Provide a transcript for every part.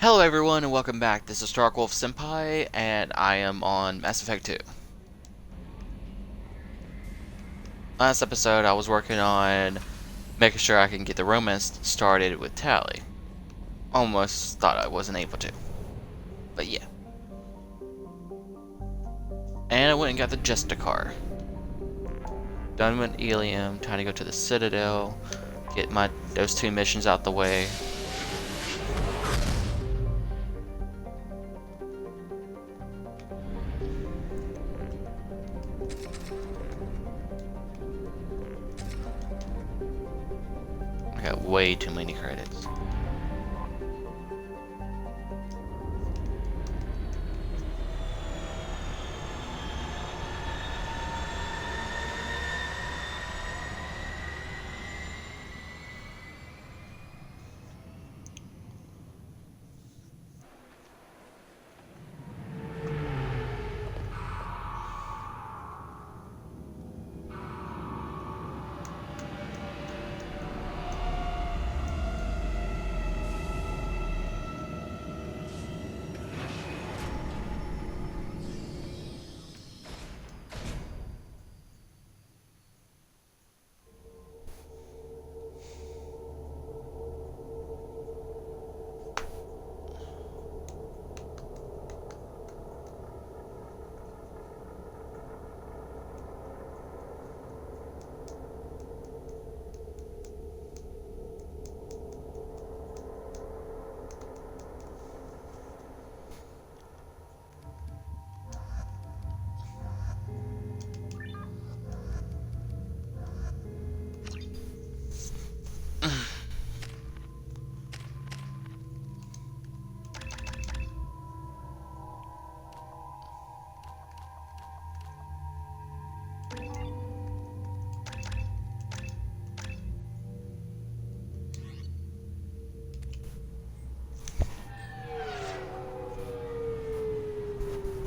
Hello everyone and welcome back. This is Darkwolf Senpai and I am on Mass Effect 2. Last episode I was working on making sure I can get the romance started with Tali. Almost thought I wasn't able to. But yeah. And I went and got the Justicar. Done with Ilium, time to go to the Citadel, get those two missions out the way. I got way too many credits.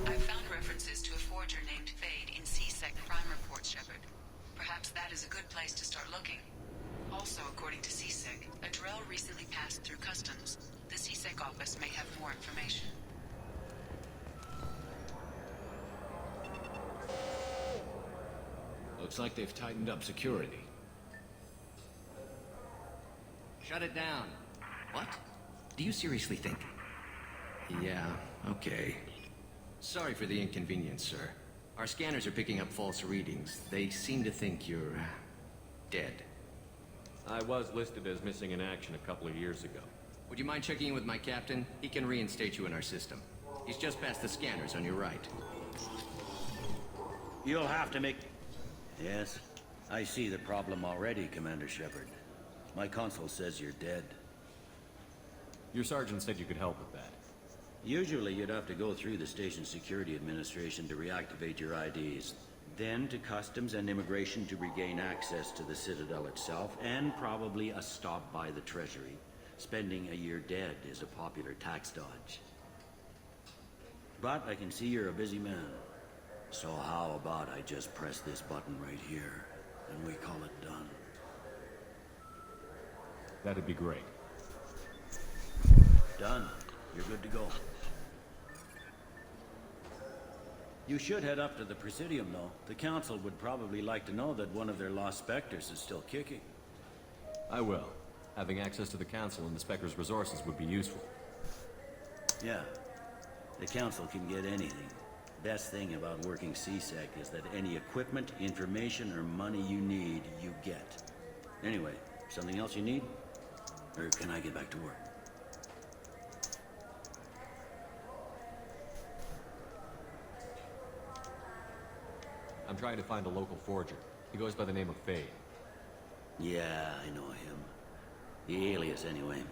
I found references to a forger named Fade in C-Sec crime reports, Shepard. Perhaps that is a good place to start looking. Also, according to C-Sec, a Drell recently passed through customs. The C-Sec office may have more information. Looks like they've tightened up security. Shut it down. What? Do you seriously think? Yeah, okay. Sorry for the inconvenience, sir. Our scanners are picking up false readings. They seem to think you're... dead. I was listed as missing in action a couple of years ago. Would you mind checking in with my captain? He can reinstate you in our system. He's just past the scanners on your right. You'll have to make... Yes, I see the problem already, Commander Shepard. My console says you're dead. Your sergeant said you could help with that. Usually you'd have to go through the Station Security Administration to reactivate your IDs. Then to Customs and Immigration to regain access to the Citadel itself, and probably a stop by the Treasury. Spending a year dead is a popular tax dodge. But I can see you're a busy man. So how about I just press this button right here, and we call it done? That'd be great. Done. You're good to go. You should head up to the Presidium, though. The Council would probably like to know that one of their lost Spectres is still kicking. I will. Having access to the Council and the Spectre's resources would be useful. Yeah. The Council can get anything. Best thing about working C-Sec is that any equipment, information, or money you need, you get. Anyway, something else you need? Or can I get back to work? I'm trying to find a local forger. He goes by the name of Fade. Yeah, I know him. The alias, anyway.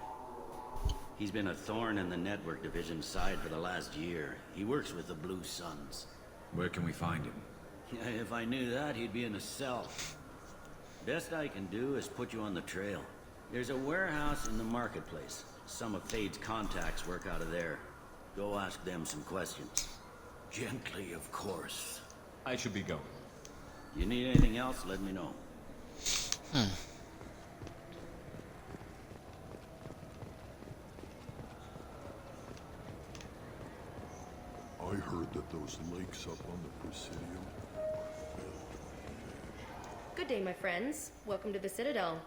He's been a thorn in the network division's side for the last year. He works with the Blue Suns. Where can we find him? Yeah, if I knew that, he'd be in a cell. Best I can do is put you on the trail. There's a warehouse in the marketplace. Some of Fade's contacts work out of there. Go ask them some questions. Gently, of course. I should be going. You need anything else, let me know. I heard that those lakes up on the Presidium are filled. Good day, my friends. Welcome to the Citadel.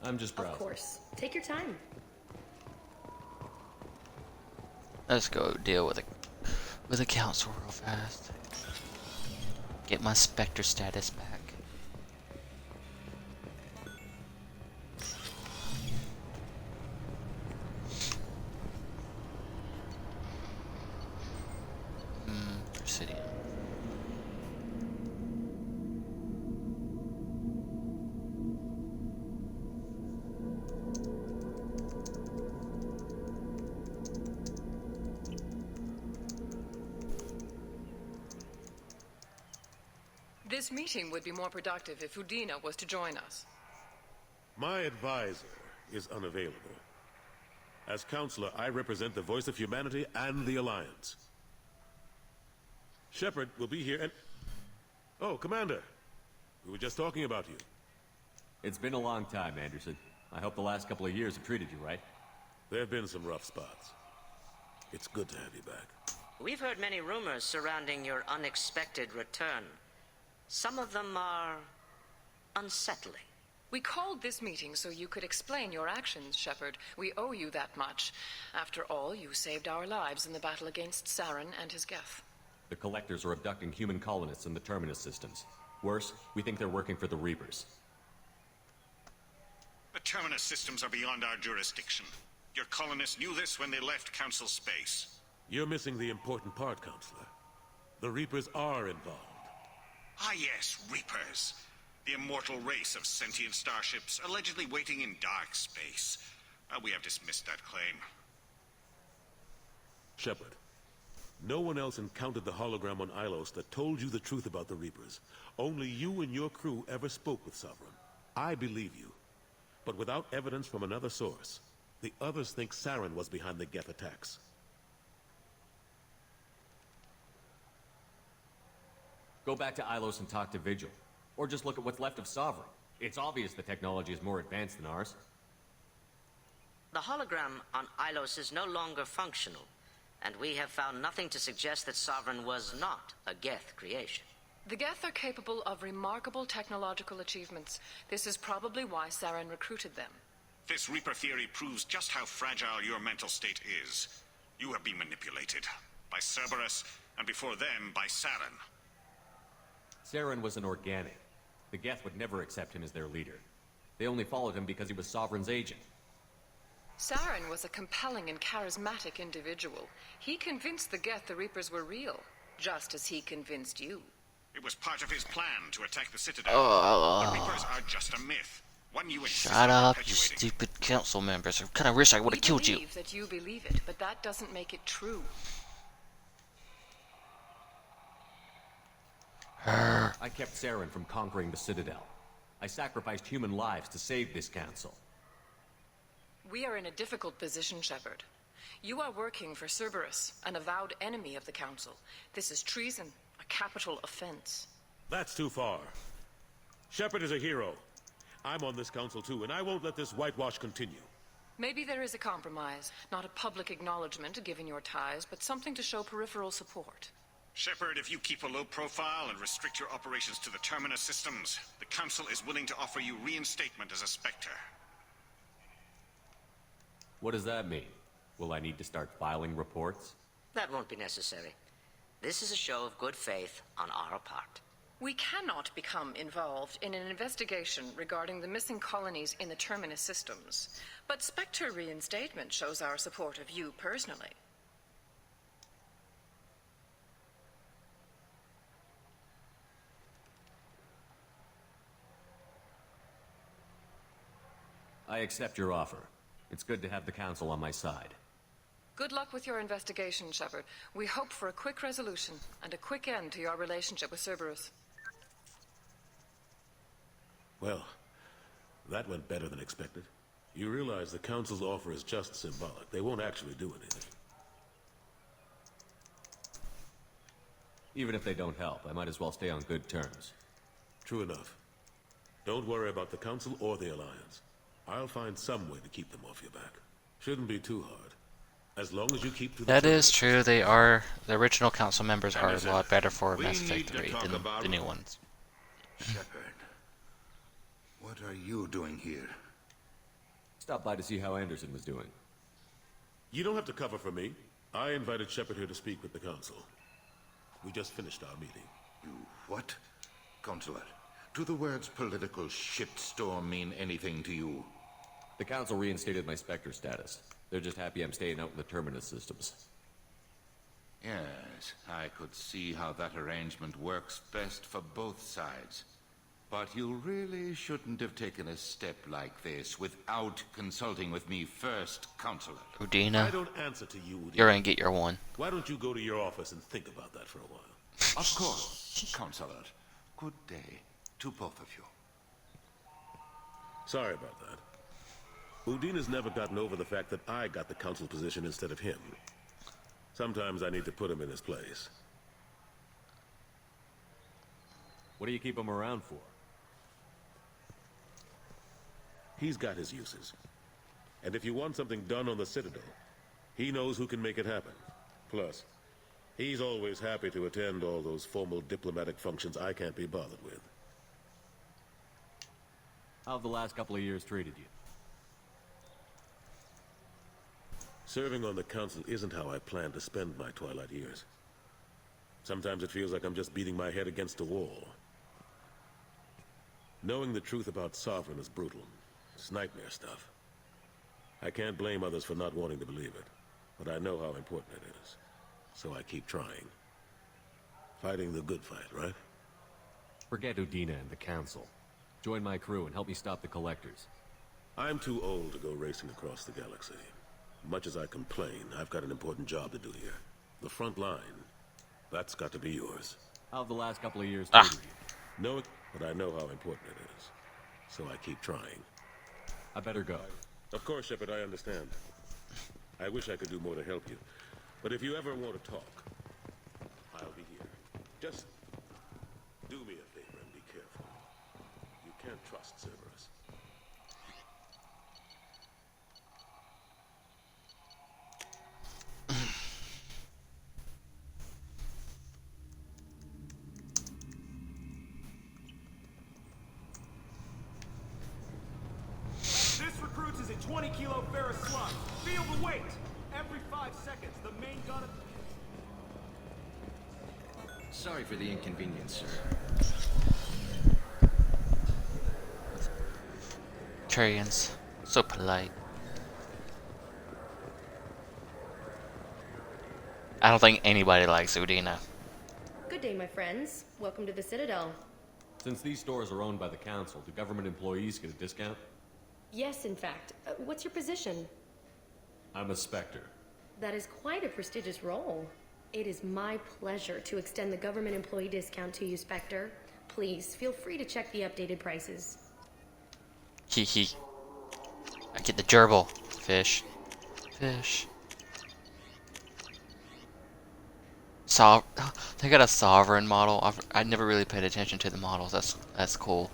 I'm just browsing. Of course. Take your time. Let's go deal with the council real fast. Get my Spectre status back. Presidium. This meeting would be more productive if Udina was to join us. My advisor is unavailable. As counselor, I represent the voice of humanity and the Alliance. Shepard will be here and... Oh, Commander. We were just talking about you. It's been a long time, Anderson. I hope the last couple of years have treated you right. There have been some rough spots. It's good to have you back. We've heard many rumors surrounding your unexpected return. Some of them are unsettling. We called this meeting so you could explain your actions, Shepard. We owe you that much. After all, you saved our lives in the battle against Saren and his Geth. The Collectors are abducting human colonists in the Terminus systems. Worse, we think they're working for the Reapers. The Terminus systems are beyond our jurisdiction. Your colonists knew this when they left Council space. You're missing the important part, Counselor. The Reapers are involved. Ah yes, Reapers. The immortal race of sentient starships allegedly waiting in dark space. We have dismissed that claim. Shepard, no one else encountered the hologram on Ilos that told you the truth about the Reapers. Only you and your crew ever spoke with Sovereign. I believe you. But without evidence from another source, the others think Saren was behind the Geth attacks. Go back to Ilos and talk to Vigil. Or just look at what's left of Sovereign. It's obvious the technology is more advanced than ours. The hologram on Ilos is no longer functional, and we have found nothing to suggest that Sovereign was not a Geth creation. The Geth are capable of remarkable technological achievements. This is probably why Saren recruited them. This Reaper theory proves just how fragile your mental state is. You have been manipulated. By Cerberus, and before them, by Saren. Saren was an organic. The Geth would never accept him as their leader. They only followed him because he was Sovereign's agent. Saren was a compelling and charismatic individual. He convinced the Geth the Reapers were real, just as he convinced you. It was part of his plan to attack the Citadel. Oh. The Reapers are just a myth. One you insist Shut on up, you perpetuating. stupid council members. I kind of wish I would have killed you. We believe that you believe it, but that doesn't make it true. I kept Saren from conquering the Citadel. I sacrificed human lives to save this council. We are in a difficult position, Shepard. You are working for Cerberus, an avowed enemy of the Council. This is treason, a capital offense. That's too far. Shepard is a hero. I'm on this council too, and I won't let this whitewash continue. Maybe there is a compromise, not a public acknowledgement given your ties, but something to show peripheral support. Shepard, if you keep a low profile and restrict your operations to the Terminus systems, the Council is willing to offer you reinstatement as a Spectre. What does that mean? Will I need to start filing reports? That won't be necessary. This is a show of good faith on our part. We cannot become involved in an investigation regarding the missing colonies in the Terminus systems, but Spectre reinstatement shows our support of you personally. I accept your offer. It's good to have the Council on my side. Good luck with your investigation, Shepard. We hope for a quick resolution and a quick end to your relationship with Cerberus. Well, that went better than expected. You realize the Council's offer is just symbolic. They won't actually do anything. Even if they don't help, I might as well stay on good terms. True enough. Don't worry about the Council or the Alliance. I'll find some way to keep them off your back. Shouldn't be too hard. As long as you keep to the That truth. is true. They are the original council members are a Anderson, lot better for we Mass need Effect to 3 talk than about- the new ones. Shepard, what are you doing here? Stopped by to see how Anderson was doing. You don't have to cover for me. I invited Shepard here to speak with the council. We just finished our meeting. You what? Consular, do the words political shitstorm mean anything to you? The council reinstated my Spectre status. They're just happy I'm staying out in the Terminus systems. Yes, I could see how that arrangement works best for both sides. But you really shouldn't have taken a step like this without consulting with me first, Consular. I Udina, don't answer to you, Udina. you're gonna get your one. Why don't you go to your office and think about that for a while? Of course, Consular. Good day to both of you. Sorry about that. Udina's never gotten over the fact that I got the council position instead of him. Sometimes I need to put him in his place. What do you keep him around for? He's got his uses. And if you want something done on the Citadel, he knows who can make it happen. Plus, he's always happy to attend all those formal diplomatic functions I can't be bothered with. How have the last couple of years treated you? Serving on the council isn't how I plan to spend my twilight years. Sometimes it feels like I'm just beating my head against a wall. Knowing the truth about Sovereign is brutal. It's nightmare stuff. I can't blame others for not wanting to believe it, but I know how important it is. So I keep trying. Fighting the good fight, right? Forget Udina and the council. Join my crew and help me stop the Collectors. I'm too old to go racing across the galaxy. Much as I complain, I've got an important job to do here. The front line. That's got to be yours. How have the last couple of years treated you? Know it, but I know how important it is. So I keep trying. I better go. Of course, Shepard, I understand. I wish I could do more to help you. But if you ever want to talk, I'll be here. Just do me a favor and be careful. You can't trust Cerberus. This recruits is a 20 kilo Ferris slug. Feel the weight. Every 5 seconds, the main gun of... Sorry for the inconvenience, sir. Turians, so polite. I don't think anybody likes Udina. Good day, my friends. Welcome to the Citadel. Since these stores are owned by the council, do government employees get a discount? Yes, in fact. What's your position? I'm a Spectre. That is quite a prestigious role. It is my pleasure to extend the government employee discount to you, Spectre. Please, feel free to check the updated prices. Hee hee. I get the gerbil. Fish. Fish. They got a Sovereign model. I never really paid attention to the models. That's cool.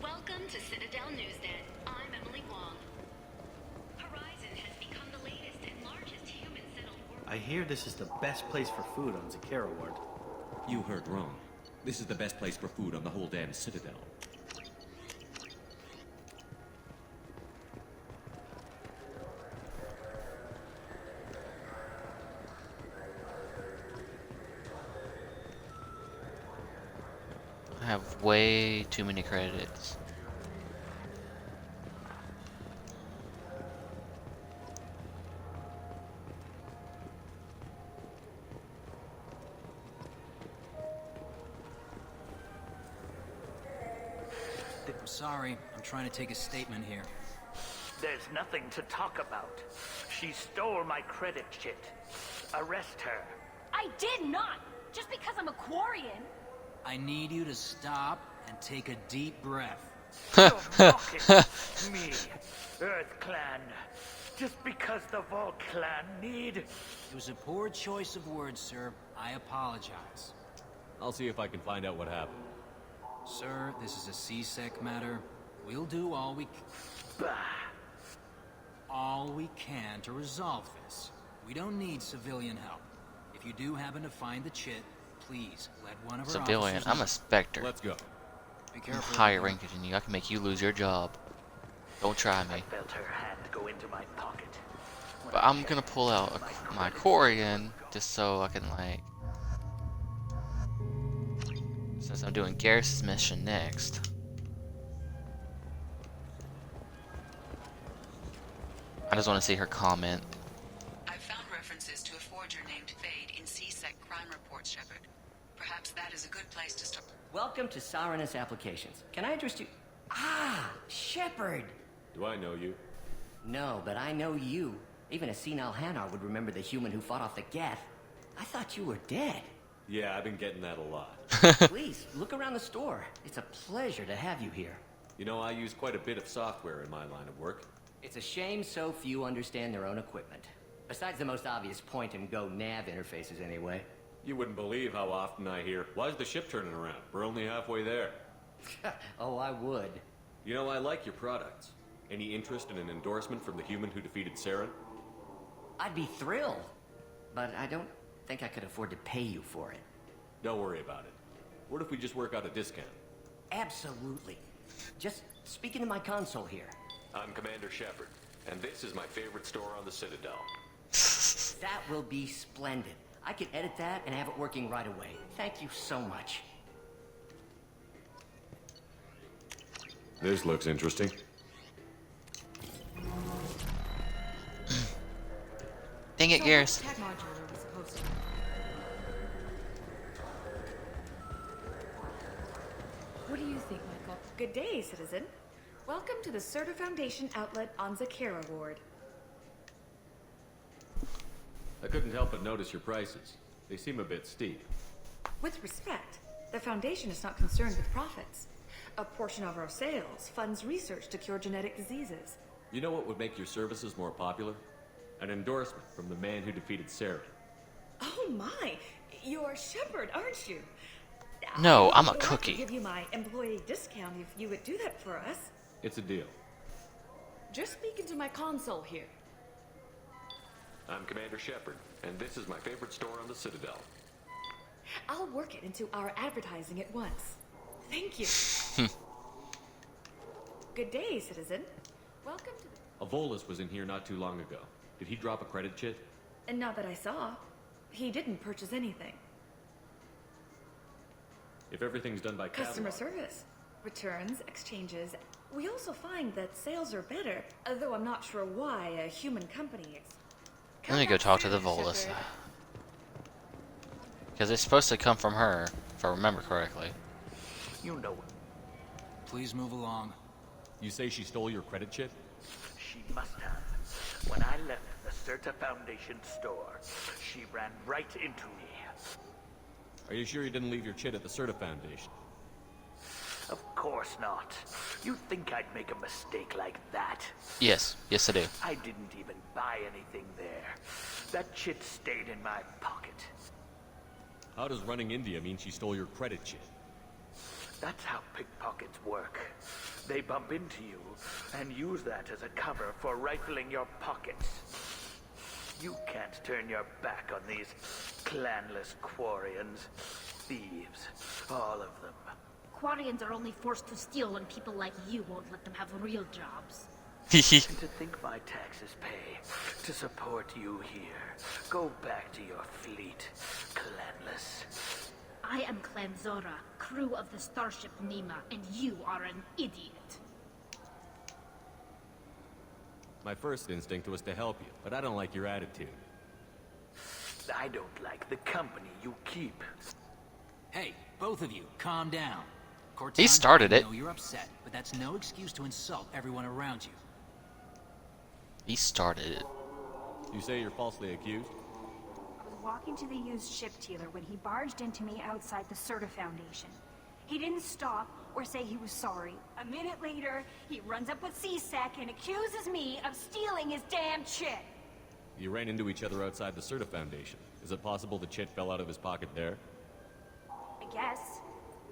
Welcome to Citadel Newsnet. I'm Emily Wong. Horizon has become the latest and largest human-settled world. I hear this is the best place for food on Zakera Ward. You heard wrong. This is the best place for food on the whole damn Citadel. I have way too many credits. I'm sorry. I'm trying to take a statement here. There's nothing to talk about. She stole my credit kit. Arrest her. I did not! Just because I'm a Quarian! I need you to stop and take a deep breath. You're mocking me, Earth Clan. Just because the Vol Clan need... It was a poor choice of words, sir. I apologize. I'll see if I can find out what happened. Sir, this is a C-Sec matter. We'll do all we can to resolve this. We don't need civilian help. If you do happen to find the chit, please let one of our Civilian. officers I'm know. a Spectre. Let's go. Be I'm careful. higher ranking than you. I can make you lose your job. Don't try me. Felt her hand go into my pocket. But I'm gonna pull out my Corian just so I can like. Since I'm doing Garrus's mission next. I just want to see her comment. I've found references to a forger named Fade in C-Sec crime reports, Shepard. Perhaps that is a good place to start. Welcome to Sarenus Applications. Can I interest you? Ah, Shepard! Do I know you? No, but I know you. Even a senile Hanar would remember the human who fought off the Geth. I thought you were dead. Yeah, I've been getting that a lot. Please, look around the store. It's a pleasure to have you here. You know, I use quite a bit of software in my line of work. It's a shame so few understand their own equipment. Besides the most obvious point-and-go nav interfaces, anyway. You wouldn't believe how often I hear, "Why is the ship turning around? We're only halfway there." Oh, I would. You know, I like your products. Any interest in an endorsement from the human who defeated Saren? I'd be thrilled. But I don't think I could afford to pay you for it. Don't worry about it. What if we just work out a discount? Absolutely. Just speak into my console here. I'm Commander Shepard, and this is my favorite store on the Citadel. That will be splendid. I can edit that and have it working right away. Thank you so much. This looks interesting. Dang it, Garrus. Tech module are we supposed to? What do you think, Michael? Good day, citizen. Welcome to the Certa Foundation outlet on Zakera Ward. I couldn't help but notice your prices. They seem a bit steep. With respect, the Foundation is not concerned with profits. A portion of our sales funds research to cure genetic diseases. You know what would make your services more popular? An endorsement from the man who defeated Saren. Oh my! You're Shepard, aren't you? No, I'm a I'd cookie. give you my employee discount if you would do that for us. It's a deal. Just speak into my console here. I'm Commander Shepard, and this is my favorite store on the Citadel. I'll work it into our advertising at once. Thank you. Good day, citizen. Welcome to the... Avolis was in here not too long ago. Did he drop a credit chit? And not that I saw. He didn't purchase anything. If everything's done by Customer catalog... service. Returns, exchanges. We also find that sales are better, although I'm not sure why a human company is. Let me go talk to the Volus. Because it's supposed to come from her, if I remember correctly. You know. Please move along. You say she stole your credit chit? She must have. When I left the Certa Foundation store, she ran right into me. Are you sure you didn't leave your chit at the Certa Foundation? Of course not. You think I'd make a mistake like that? Yes, yes I do. I didn't even buy anything there. That chit stayed in my pocket. How does running India mean she stole your credit chit? That's how pickpockets work. They bump into you and use that as a cover for rifling your pockets. You can't turn your back on these clanless Quarians. Thieves, all of them. Quarians are only forced to steal when people like you won't let them have real jobs. And to think my taxes pay to support you here. Go back to your fleet, clanless. I am Clan Zora, crew of the starship Nima, and you are an idiot. My first instinct was to help you, but I don't like your attitude. I don't like the company you keep. Hey, both of you, calm down. Cortana, He started I it. know you're upset, but that's no excuse to insult everyone around you. He started it. You say you're falsely accused? I was walking to the used ship dealer when he barged into me outside the Certa Foundation. He didn't stop or say he was sorry. A minute later, he runs up with C-Sec and accuses me of stealing his damn chit. You ran into each other outside the Certa Foundation. Is it possible the chit fell out of his pocket there? I guess.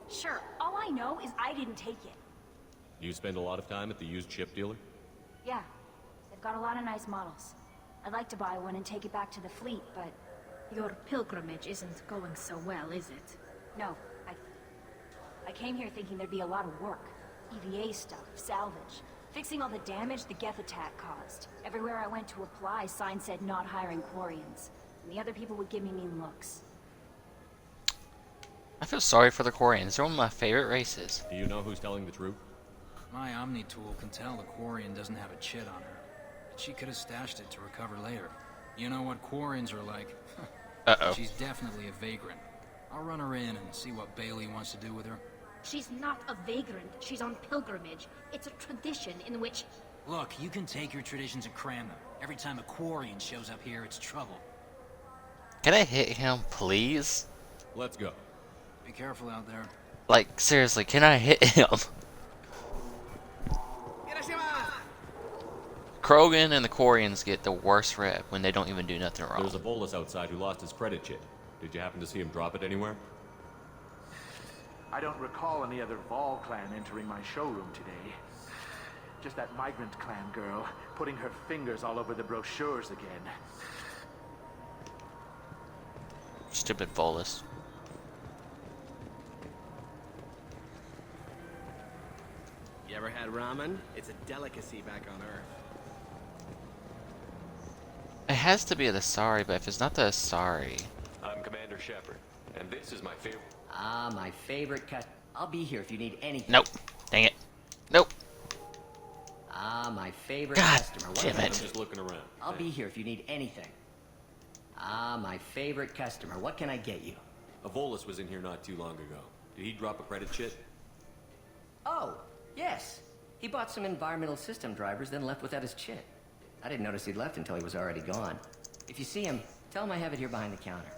Sure, all I know is I didn't take it. You spend a lot of time at the used chip dealer? Yeah, they've got a lot of nice models. I'd like to buy one and take it back to the fleet, but... Your pilgrimage isn't going so well, is it? No, I came here thinking there'd be a lot of work. EVA stuff, salvage, fixing all the damage the Geth attack caused. Everywhere I went to apply, signs said not hiring Quarians. And the other people would give me mean looks. I feel sorry for the Quarians. They're one of my favorite races. Do you know who's telling the truth? My Omni tool can tell the Quarian doesn't have a chit on her. But she could have stashed it to recover later. You know what Quarians are like. Uh-oh. She's definitely a vagrant. I'll run her in and see what Bailey wants to do with her. She's not a vagrant. She's on pilgrimage. It's a tradition in which... Look, you can take your traditions and cram them. Every time a Quarian shows up here, it's trouble. Can I hit him, please? Let's go. Be careful out there. Like, seriously, can I hit him? Krogan and the Quarians get the worst rep when they don't even do nothing wrong. There's a Volus outside who lost his credit chit. Did you happen to see him drop it anywhere? I don't recall any other Vol clan entering my showroom today. Just that migrant clan girl putting her fingers all over the brochures again. Stupid Volus. You ever had ramen? It's a delicacy back on Earth. It has to be the Asari, but if it's not the Asari... I'm Commander Shepard, and this is my favorite... Ah, my favorite cut. I'll be here if you need anything. Nope. Dang it. Nope. Ah, my favorite God customer. damn it. I'm just looking around. I'll be here if you need anything. Ah, my favorite customer. What can I get you? A Volus was in here not too long ago. Did he drop a credit chit? Oh, yes. He bought some environmental system drivers, then left without his chit. I didn't notice he'd left until he was already gone. If you see him, tell him I have it here behind the counter.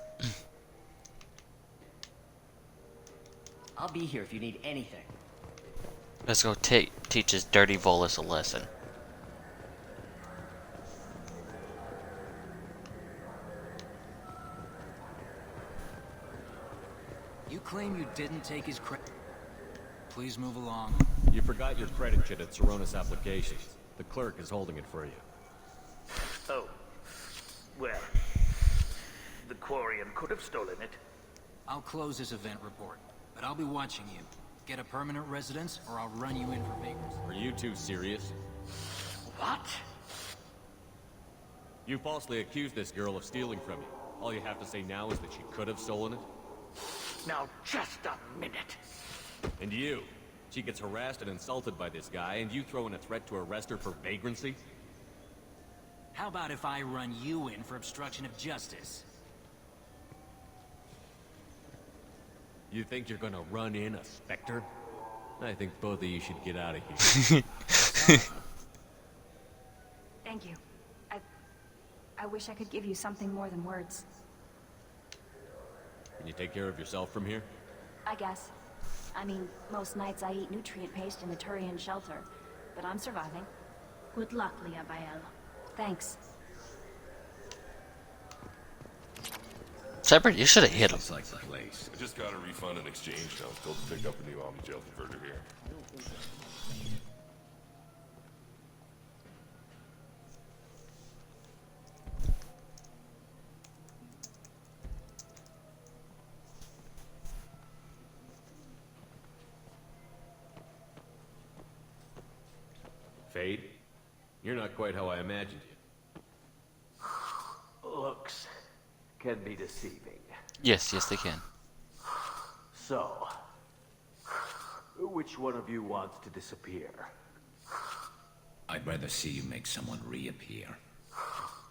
I'll be here if you need anything. Let's go teach this dirty Volus a lesson. You claim you didn't take his credit. Please move along. You forgot your credit chit at Saronis Applications. The clerk is holding it for you. Oh. Well, the Quarian could have stolen it. I'll close this event report, but I'll be watching you. Get a permanent residence, or I'll run you in for vagrancy. Are you two serious? What? You falsely accused this girl of stealing from you. All you have to say now is that she could have stolen it? Now, just a minute. And you? She gets harassed and insulted by this guy, and you throw in a threat to arrest her for vagrancy? How about if I run you in for obstruction of justice? You think you're gonna run in a Spectre? I think both of you should get out of here. Thank you. I wish I could give you something more than words. Can you take care of yourself from here? I guess. I mean, most nights I eat nutrient paste in the Turian shelter, but I'm surviving. Good luck, Liabael. Thanks. Shepard, you should have hit him. Looks like the place. I just got a refund and exchange now. Still to pick up a new Omni-Gel converter here. Fade? You're not quite how I imagined you. Looks can be deceiving. Yes, they can. So, which one of you wants to disappear? I'd rather see you make someone reappear.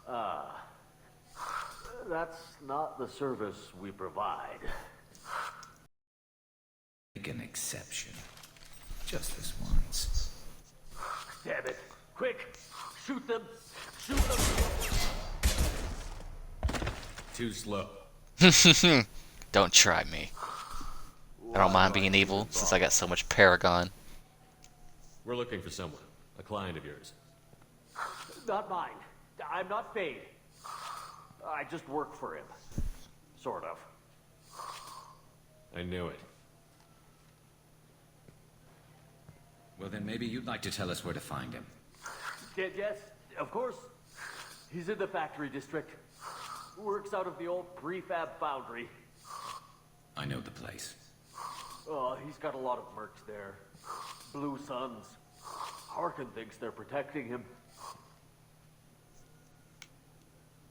Ah, that's not the service we provide. Make an exception. Just this once. Damn it. Quick! Shoot them! Shoot them! Too slow. Don't try me. I don't mind being evil, since I got so much Paragon. We're looking for someone. A client of yours. Not mine. I'm not Fade. I just work for him. Sort of. I knew it. Well, then maybe you'd like to tell us where to find him. Yes, of course. He's in the factory district. Works out of the old prefab foundry. I know the place. Oh, he's got a lot of mercs there. Blue Suns. Harkin thinks they're protecting him.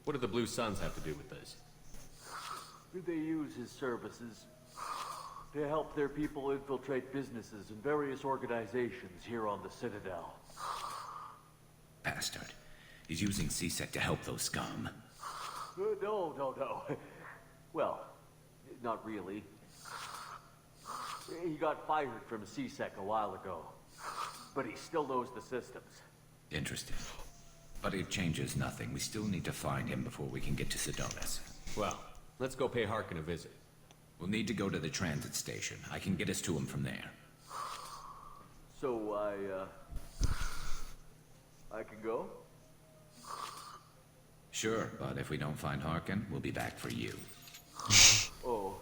What do the Blue Suns have to do with this? They use his services to help their people infiltrate businesses and various organizations here on the Citadel. Bastard. He's using C-Sec to help those scum. No. Well, not really. He got fired from C-Sec a while ago, but he still knows the systems. Interesting. But it changes nothing. We still need to find him before we can get to Sedonis. Well, let's go pay Harkin a visit. We'll need to go to the transit station. I can get us to him from there. So I can go? Sure, but if we don't find Harkin, we'll be back for you. Oh,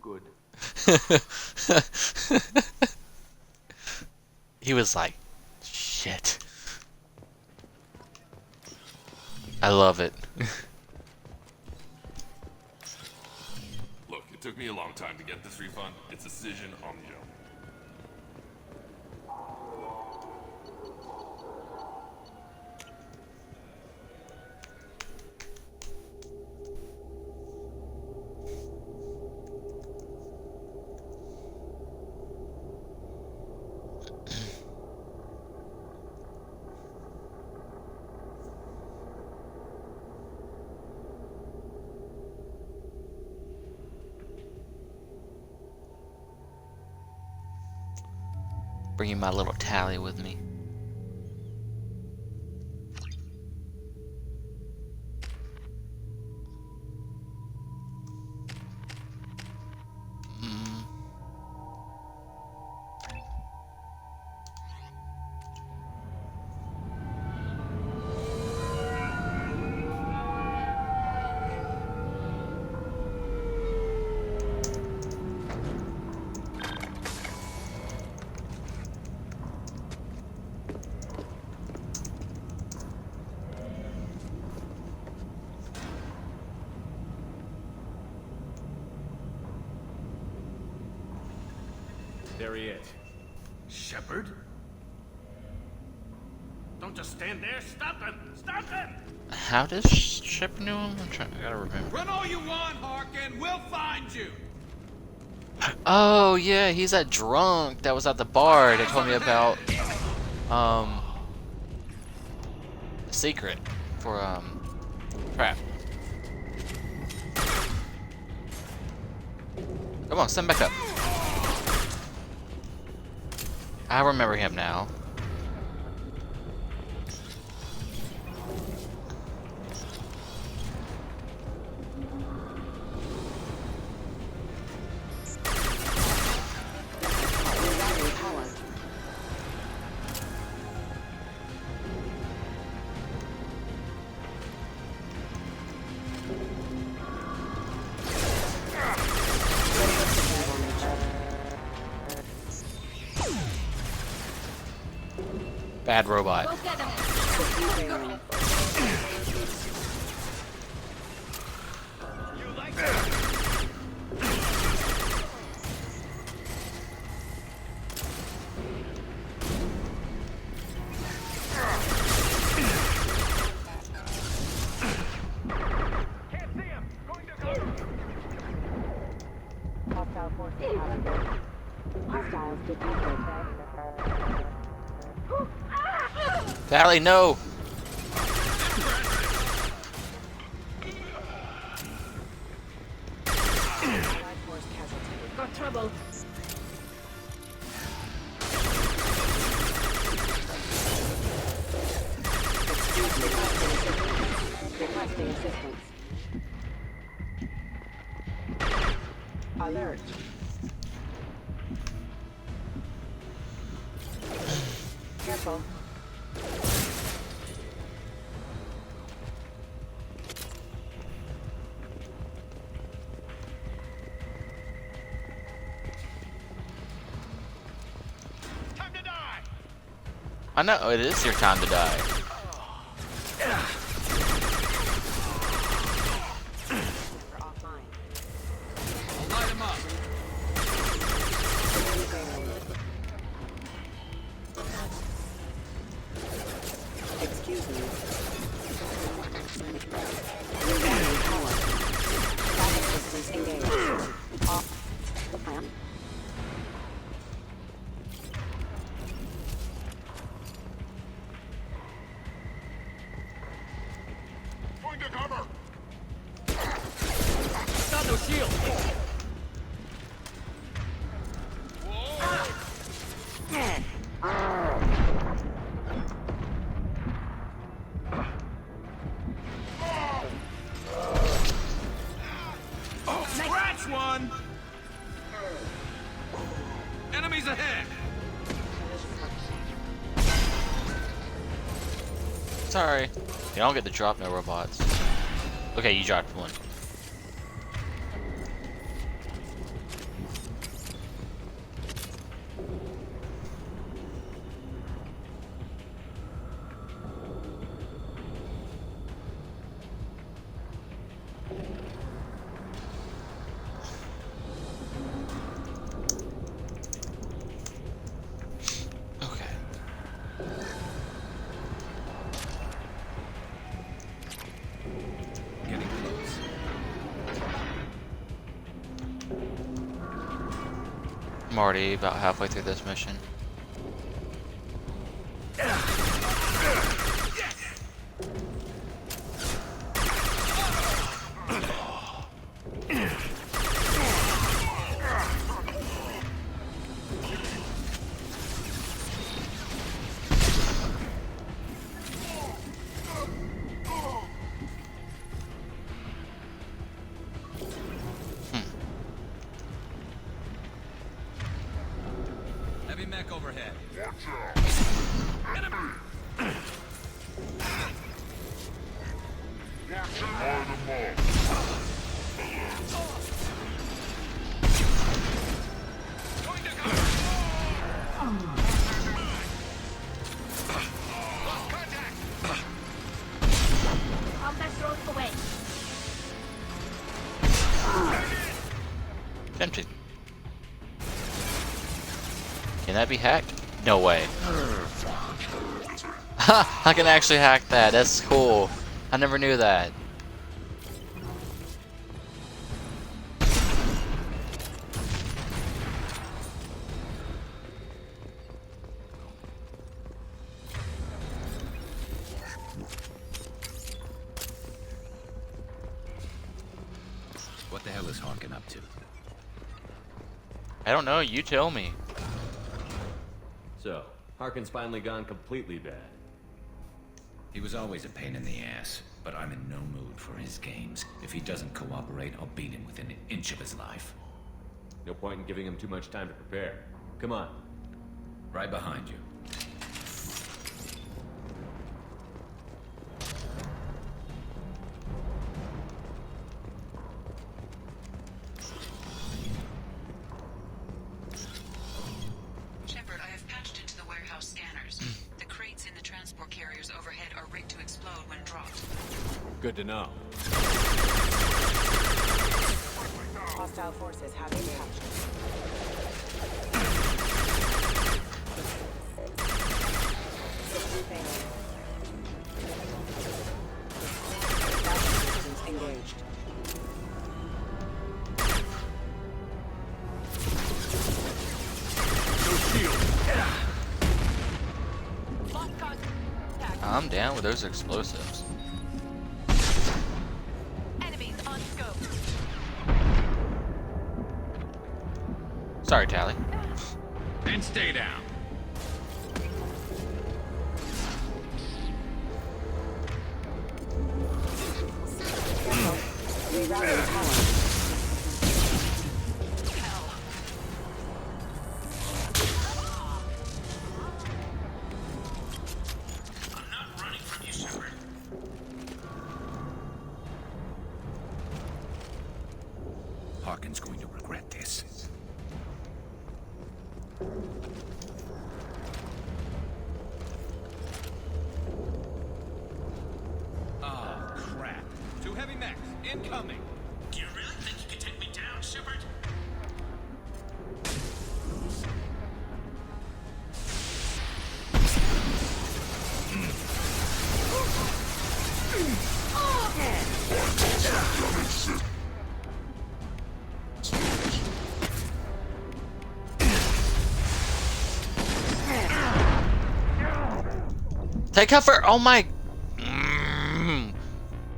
good. He was like, shit. I love it. Look, it took me a long time to get this refund. It's Decision on the jump. Bringing my little tally with me. There he is. Shepard? Don't just stand there. Stop them! Stop them! How does Shepard know him? I gotta remember. Run all you want, Harkin. We'll find you. Oh yeah, he's that drunk that was at the bar that told me about a secret for crap. Come on, stand back up. I remember him now. Bad robot. Valley, no! Got trouble. Requesting assistance. Alert. Careful. I know, it is your time to die. shield! Oh, scratch one! Enemies ahead! Sorry. You don't get to drop no robots. Okay, you dropped one. I'm already about halfway through this mission. Heavy mech overhead. Combat throws away. Tempted. Can that be hacked? No way. Ha! I can actually hack that. That's cool. I never knew that. What the hell is Harkin up to? I don't know. You tell me. So, Harkin's finally gone completely bad. He was always a pain in the ass, but I'm in no mood for his games. If he doesn't cooperate, I'll beat him within an inch of his life. No point in giving him too much time to prepare. Come on. Right behind you. Shepard, I have patched into the warehouse scanners. The crates in the transport carriers overhead are rigged to explode when dropped. Good to know. Hostile forces have been captured. Engaged. I'm down with those explosives. Enemies on scope. Sorry, Tally. And stay down. Harkin's going to regret this. Oh, crap. Two heavy mechs, incoming. Do you really think you can take me down, Shepard? Take cover! Oh my!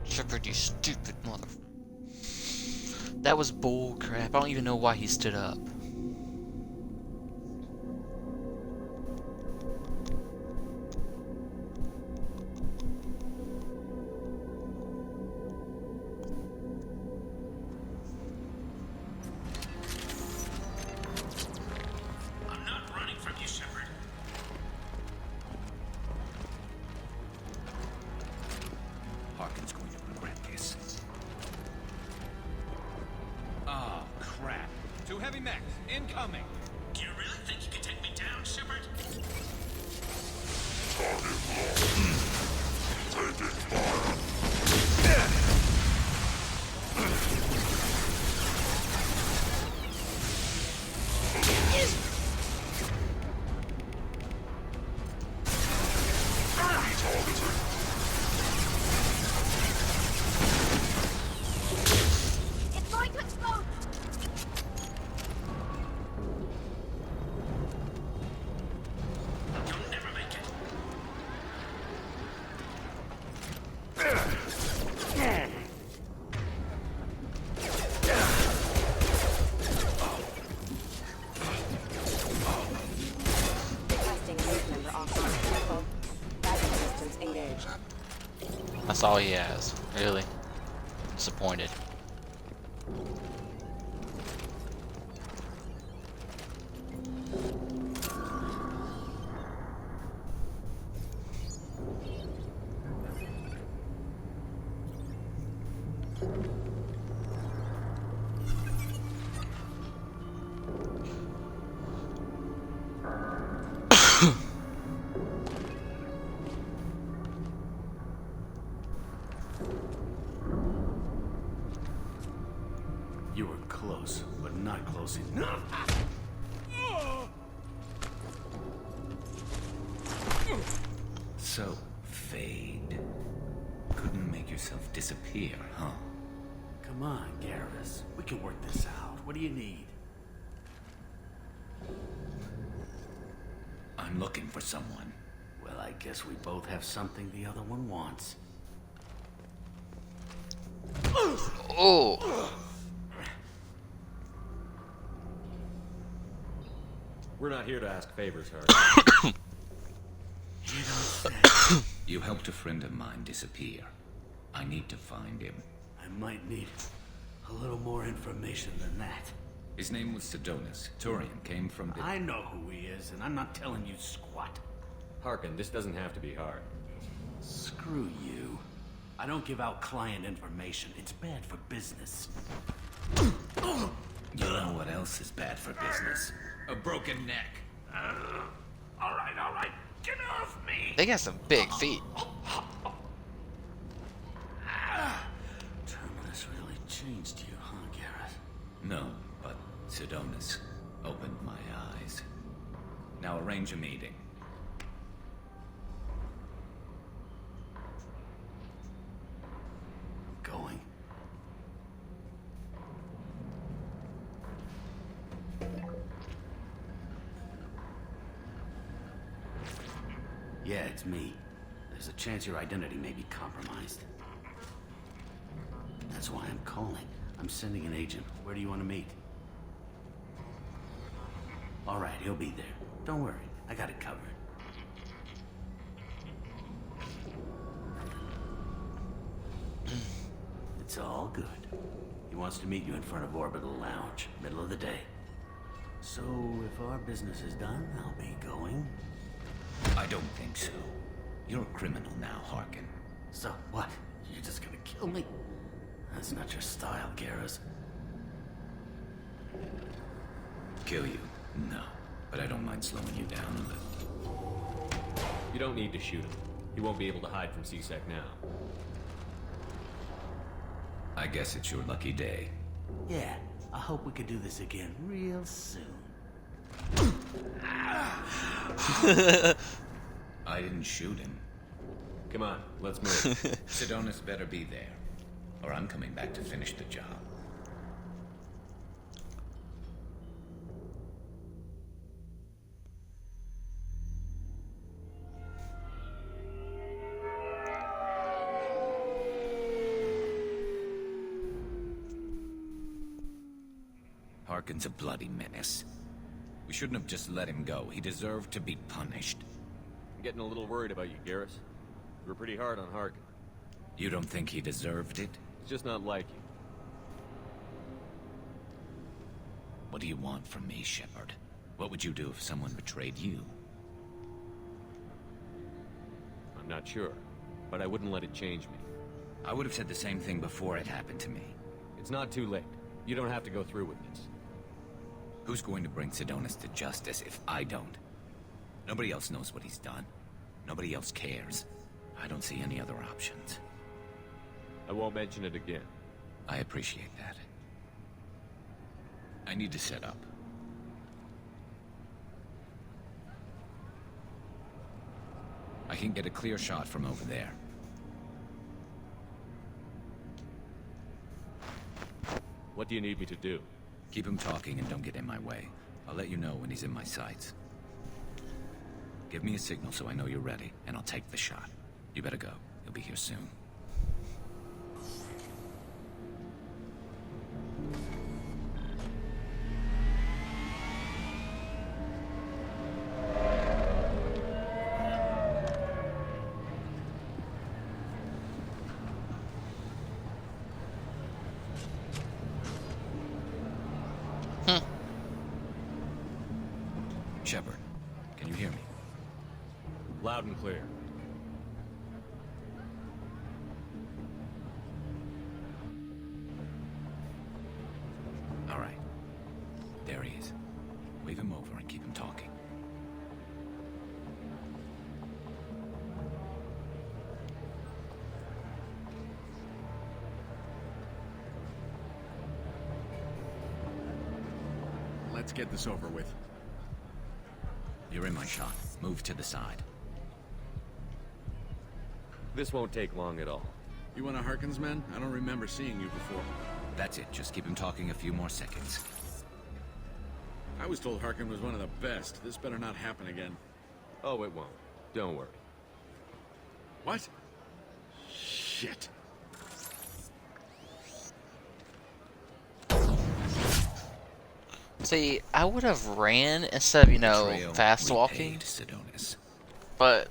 Shepard, you stupid mother. That was bull crap. I don't even know why he stood up. I'm not running from you, Shepard. Harkin's going to regret this. Oh, crap. Two heavy mechs, incoming. Do you really think you can take me down, Shepard? It's going to explode! You'll never make it. Testing group member offline. Battery systems engaged. That's all he has. Really. Disappointed. You were close, but not close enough. So, Fade. Couldn't make yourself disappear, huh? Come on, Garrus. We can work this out. What do you need? I'm looking for someone. Well, I guess we both have something the other one wants. Oh! We're not here to ask favors, Harkin. You helped a friend of mine disappear. I need to find him. I might need a little more information than that. His name was Sidonis. Turian came from the... I know who he is, and I'm not telling you squat. Harkin, this doesn't have to be hard. Screw you. I don't give out client information. It's bad for business. You know what else is bad for business? A broken neck. All right. Get off me. They got some big feet. Terminus really changed you, huh, Garrett? No, but Sidonis opened my eyes. Now arrange a meeting. Going. Yeah, it's me. There's a chance your identity may be compromised. That's why I'm calling. I'm sending an agent. Where do you want to meet? All right, he'll be there. Don't worry, I got it covered. It's all good. He wants to meet you in front of Orbital Lounge, middle of the day. So, if our business is done, I'll be going. I don't think so. You're a criminal now, Harkin. So, what? You're just gonna kill me? That's not your style, Garrus. Kill you? No. But I don't mind slowing you down a little. You don't need to shoot him. He won't be able to hide from C-Sec now. I guess it's your lucky day. Yeah, I hope we could do this again real soon. I didn't shoot him. Come on, let's move. Sidonis better be there, or I'm coming back to finish the job. Harkin's a bloody menace. We shouldn't have just let him go. He deserved to be punished. I'm getting a little worried about you, Garrus. You were pretty hard on Harkin. You don't think he deserved it? It's just not like you. What do you want from me, Shepard? What would you do if someone betrayed you? I'm not sure, but I wouldn't let it change me. I would have said the same thing before it happened to me. It's not too late. You don't have to go through with this. Who's going to bring Sidonis to justice if I don't? Nobody else knows what he's done. Nobody else cares. I don't see any other options. I won't mention it again. I appreciate that. I need to set up. I can get a clear shot from over there. What do you need me to do? Keep him talking and don't get in my way. I'll let you know when he's in my sights. Give me a signal so I know you're ready, and I'll take the shot. You better go. He'll be here soon. Shepard, can you hear me? Loud and clear. All right. There he is. Wave him over and keep him talking. Let's get this over with. You're in my shot. Move to the side. This won't take long at all. You one of Harkin's men? I don't remember seeing you before. That's it. Just keep him talking a few more seconds. I was told Harkin was one of the best. This better not happen again. Oh, it won't. Don't worry. What? Shit. See, I would have ran instead of, Betrayal fast walking. repaid Sidonis. But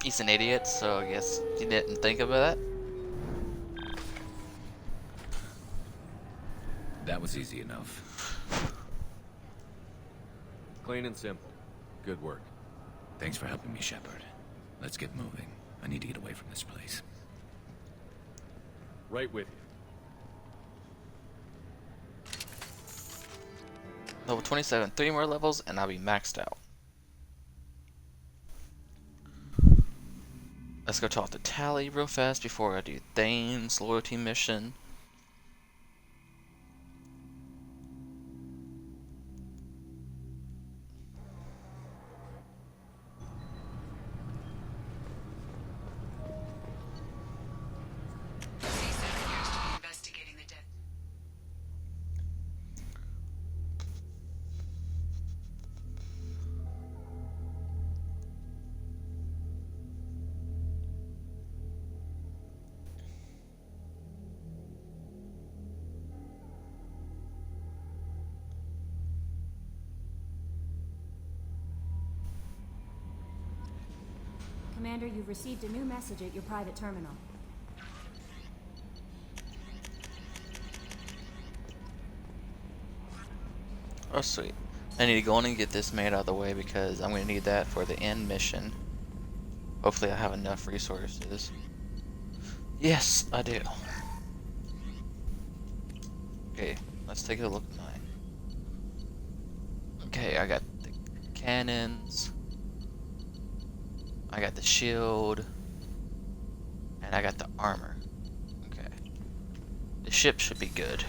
he's an idiot, so I guess he didn't think of that. That was easy enough. Clean and simple. Good work. Thanks for helping me, Shepard. Let's get moving. I need to get away from this place. Right with you. Level 27, 3 more levels, and I'll be maxed out. Let's go talk to Tali real fast before I do Thane's loyalty mission. Investigating the death. Commander, you've received a new message at your private terminal. Oh, sweet. I need to go in and get this made out of the way because I'm going to need that for the end mission. Hopefully I have enough resources. Yes, I do. Okay, let's take a look at mine. Okay, I got the cannons. I got the shield. And I got the armor. Okay. The ship should be good.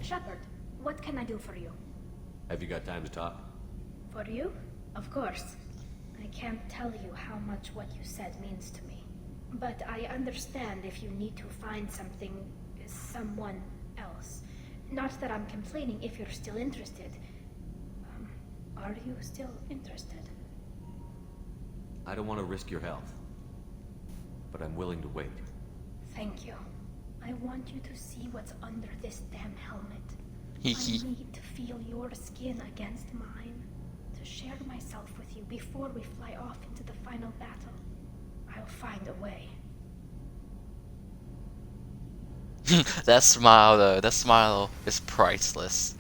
Shepard, what can I do for you? Have you got time to talk? For you? Of course. I can't tell you how much what you said means to me. But I understand if you need to find someone else. Not that I'm complaining if you're still interested. Are you still interested? I don't want to risk your health, but I'm willing to wait. Thank you. I want you to see what's under this damn helmet. I need to feel your skin against mine, to share myself with you before we fly off into the final battle. I'll find a way. That smile, though, that smile is priceless.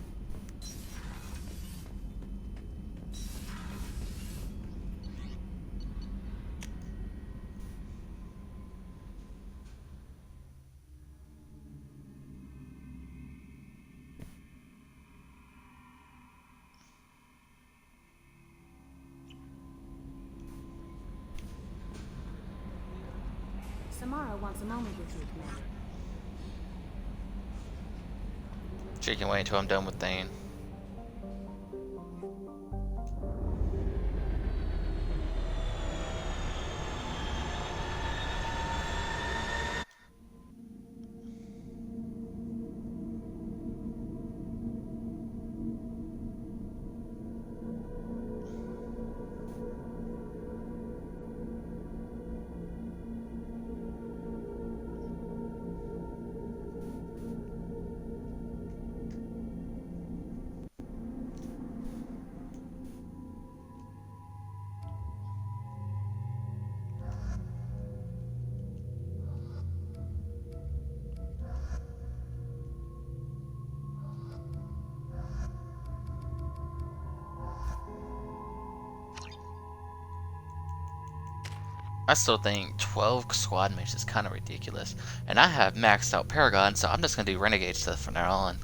Samara wants a moment with you, Commander. She can wait until I'm done with Thane. I still think 12 squad mates is kind of ridiculous. And I have maxed out Paragon, so I'm just going to do Renegade stuff from now on.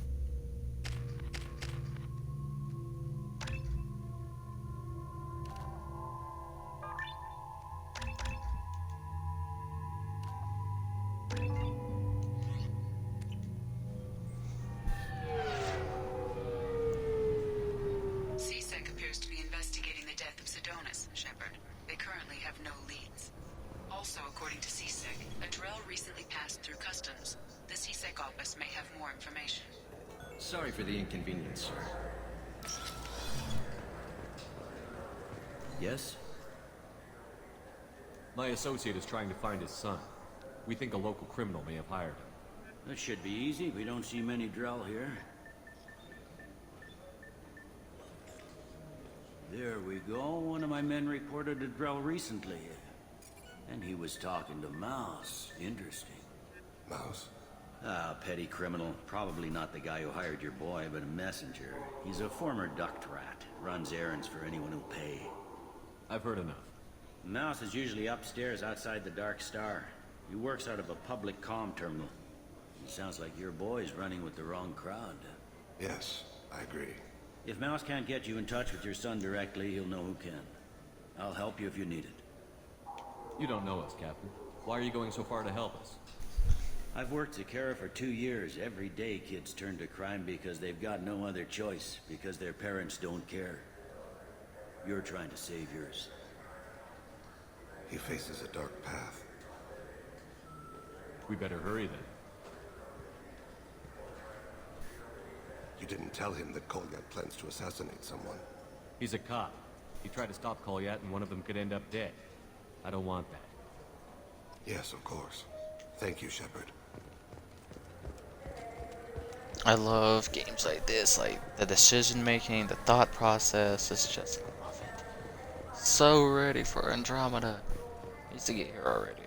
CSEC appears to be investigating the death of Sidonis, Shepard. They currently have no leads. Also, according to CSEC, a Drell recently passed through customs. The CSEC office may have more information. Sorry for the inconvenience, sir. Yes? My associate is trying to find his son. We think a local criminal may have hired him. That should be easy. We don't see many Drell here. There we go. One of my men reported a Drell recently. And he was talking to Mouse. Interesting. Mouse? Ah, petty criminal. Probably not the guy who hired your boy, but a messenger. He's a former duct rat. Runs errands for anyone who'll pay. I've heard enough. Mouse is usually upstairs outside the Dark Star. He works out of a public comm terminal. It sounds like your boy's running with the wrong crowd. Yes, I agree. If Mouse can't get you in touch with your son directly, he'll know who can. I'll help you if you need it. You don't know us, Captain. Why are you going so far to help us? I've worked at Kara for 2 years. Every day kids turn to crime because they've got no other choice, because their parents don't care. You're trying to save yours. He faces a dark path. We better hurry then. You didn't tell him that Kolyat plans to assassinate someone. He's a cop. He tried to stop Kolyat and one of them could end up dead. I don't want that. Yes, of course. Thank you, Shepard. I love games like this, like the decision making, the thought process. It's just, I love it. So ready for Andromeda. Needs to get here already.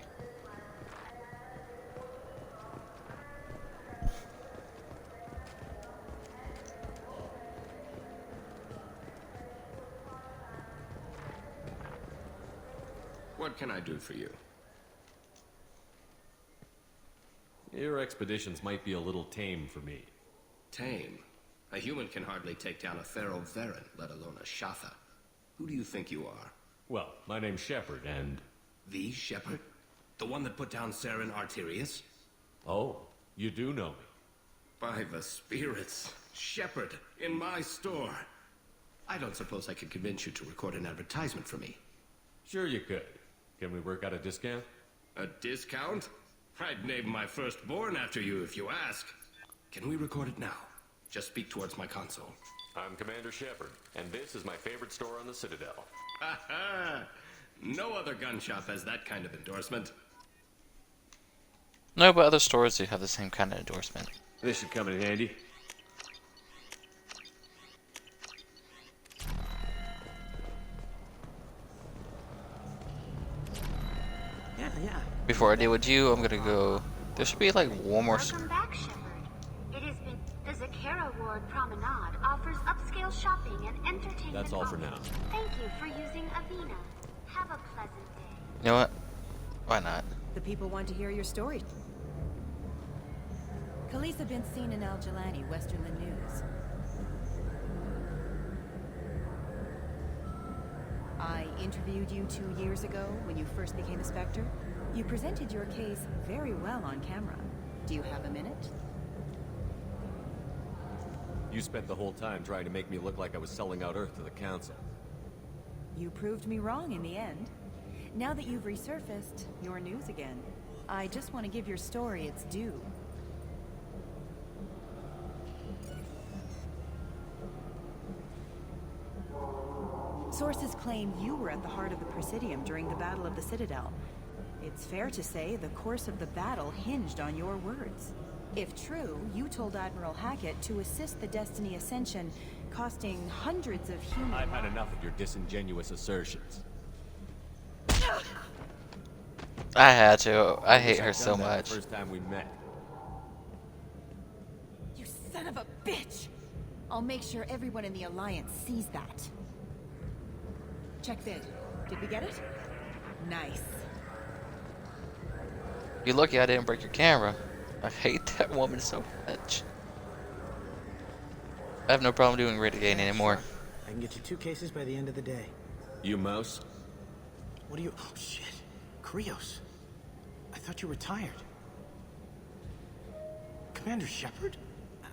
What can I do for you? Your expeditions might be a little tame for me. Tame? A human can hardly take down a Pharaoh Varen, let alone a Shatha. Who do you think you are? Well, my name's Shepard, and... The Shepard? The one that put down Saren Arterius? Oh, you do know me. By the spirits. Shepard, in my store. I don't suppose I could convince you to record an advertisement for me. Sure you could. Can we work out a discount? A discount? I'd name my firstborn after you if you ask. Can we record it now? Just speak towards my console. I'm Commander Shepard, and this is my favorite store on the Citadel. Ha ha! No other gun shop has that kind of endorsement. No, but other stores do have the same kind of endorsement. This should come in handy. Yeah. Before I deal with you, I'm gonna go. There should be like one more. Welcome back, Shepard. The Zakara Ward Promenade offers upscale shopping and entertainment. That's all for now. Thank you for using Avena. Have a pleasant day. You know what? Why not? The people want to hear your story. Khaleesa been seen in Al Jalani, Westerland News. I interviewed you 2 years ago when you first became a Spectre. You presented your case very well on camera. Do you have a minute? You spent the whole time trying to make me look like I was selling out Earth to the Council. You proved me wrong in the end. Now that you've resurfaced, you're news again. I just want to give your story its due. Sources claim you were at the heart of the Presidium during the Battle of the Citadel. It's fair to say the course of the battle hinged on your words. If true, you told Admiral Hackett to assist the Destiny Ascension, costing hundreds of human lives. I've had enough of your disingenuous assertions. I had to. I hate her so much. The first time we met. You son of a bitch! I'll make sure everyone in the Alliance sees that. Check vid. Did we get it? Nice. You're lucky I didn't break your camera. I hate that woman so much. I have no problem doing Renegade anymore. I can get you 2 cases by the end of the day. You mouse? What do you... Oh, shit. Krios. I thought you retired. Commander Shepard?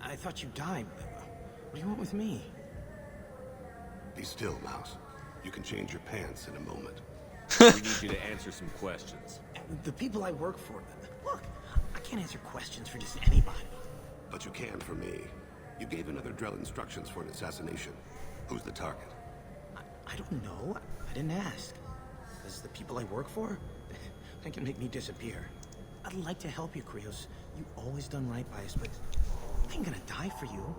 I thought you died. What do you want with me? Be still, Mouse. You can change your pants in a moment. We need you to answer some questions. The people I work for... Look, I can't answer questions for just anybody. But you can for me. You gave another Drell instructions for an assassination. Who's the target? I don't know. I didn't ask. Is the people I work for? They can make me disappear. I'd like to help you, Krios. You've always done right by us, but I ain't gonna die for you.